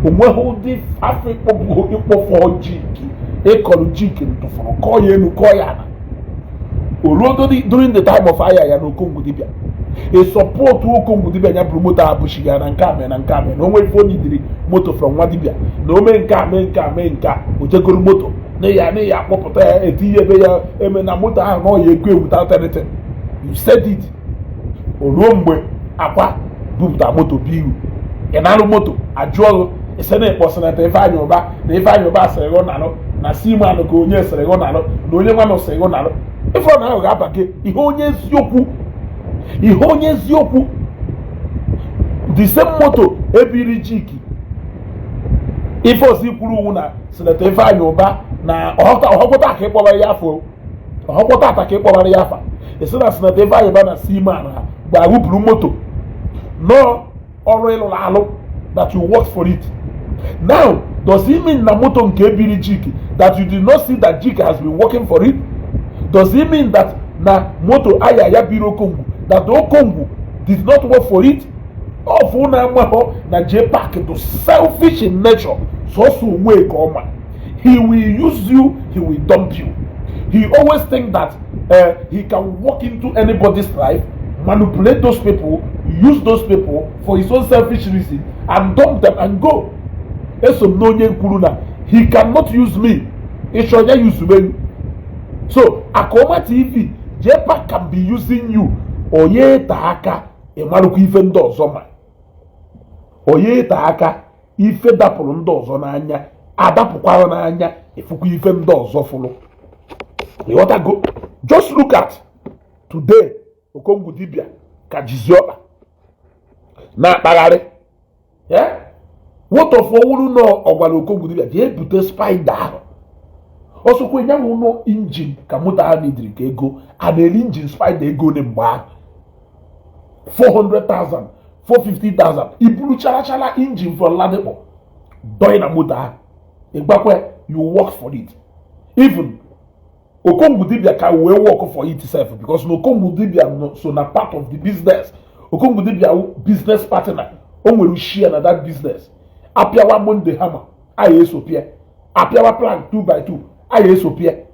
onweghị ụdị afọ ịkpọfọ jiki ịkọrọ jiki ntụfụrụ kọọ ya elu kọọ ya ana oluodo during the time of aya ya na Okongwu Dibia e support Okongwu Dibia ya bụrụ moto abụchiga na nke ame na nke ame na onwe ife onye diri moto from nwa dibia na ome nke ame nke o jegoro moto na ya akpọpụta ya etinye ebe ya eme na moto ahụ na ya ekwe without anything. You said it. Oluo mgbe Akwa bupụta moto biru ị na-alụ moto ajụọrụ ise na-ekpọ seneta Ifeanyi Ụba na Ifeanyi Ụba sịrị gị nalụ na Simanụ ka onye sịrị gị nalụ na onye nwanụ sịrị gị nalụ ife na ahụ ga-abage ihe onye eziokwu the same moto ebiri jiki ife osi kwuru uwu na seneta Ifeanyi Ụba na ọhọkpọta aka ịkpọbara ya afọ ọhọkpọta aka ịkpọbara ya afa esi na seneta Ifeanyi Ụba na Simanụ ha ga-arụpụrụ moto no ọrụ ịlụrụ alụ that you work for it. Now, does it mean na moto nke ebiri jiki that you did not see that jiki has been working for it? Does it mean that na moto aya biri Okongwu that the Okongwu did not work for it? Of na amaho na Jpac to selfish in nature so onwe ka ọma. He will use you, he will dump you. He always think that he can walk into anybody's life, manipulate those people, use those people for his own selfish reason and dump them and go. He cannot use me. He should use me. So, Akwa TV, Jpac can be using you. Oye taaka, emaruku ife ndo ọzọ. Oye taaka, ife dapụrụ ndo ọzọ n'anya, adapụkwara n'anya, ifukwu ife ndo ọzọ fụrụ. You want to go? Just look at today, Okongwu Dibia, Kajizioba. Na Bagare. Yeah? What of all no Ogwalo Okongwu Dibia? They put a spider. Also, when you know engine, Kamuta Nidrik ego, and an engine spider ego them back 400,000, 450,000. Ibulu chala engine for Ladebo. Doing a muta. Where you work for it. Even Okongwu Dibia can well work for it itself because Okongwu Dibia so na part of the business. Okongwu Dibia business partner. Onwe share na that business. Apiawa Monday hammer. Aye sopia. Apiawa plan 2x2. Aye sopia.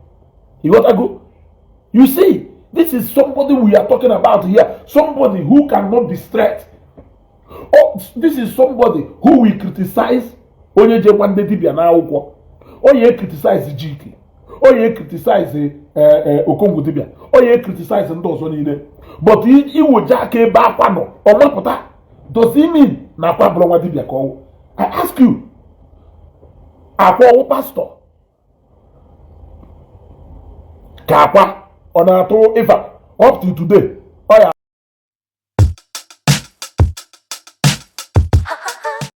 You got to go. You see, this is somebody we are talking about here. Somebody who cannot be straight. Oh, this is somebody who will criticize Onye Jewande Dibia na Akwa. Onye criticize Jiki. onye criticize okongwu dibia, onye criticize ndị ọzọ niile, but iwoje aka ebe Akwa nọ ọmapụta, does it mean na Akwa bụrụ nwa dibia ka ọwụ? I ask you, Akwa ọwụ pastor ka Akwa ọ na-atụ ifa up to today?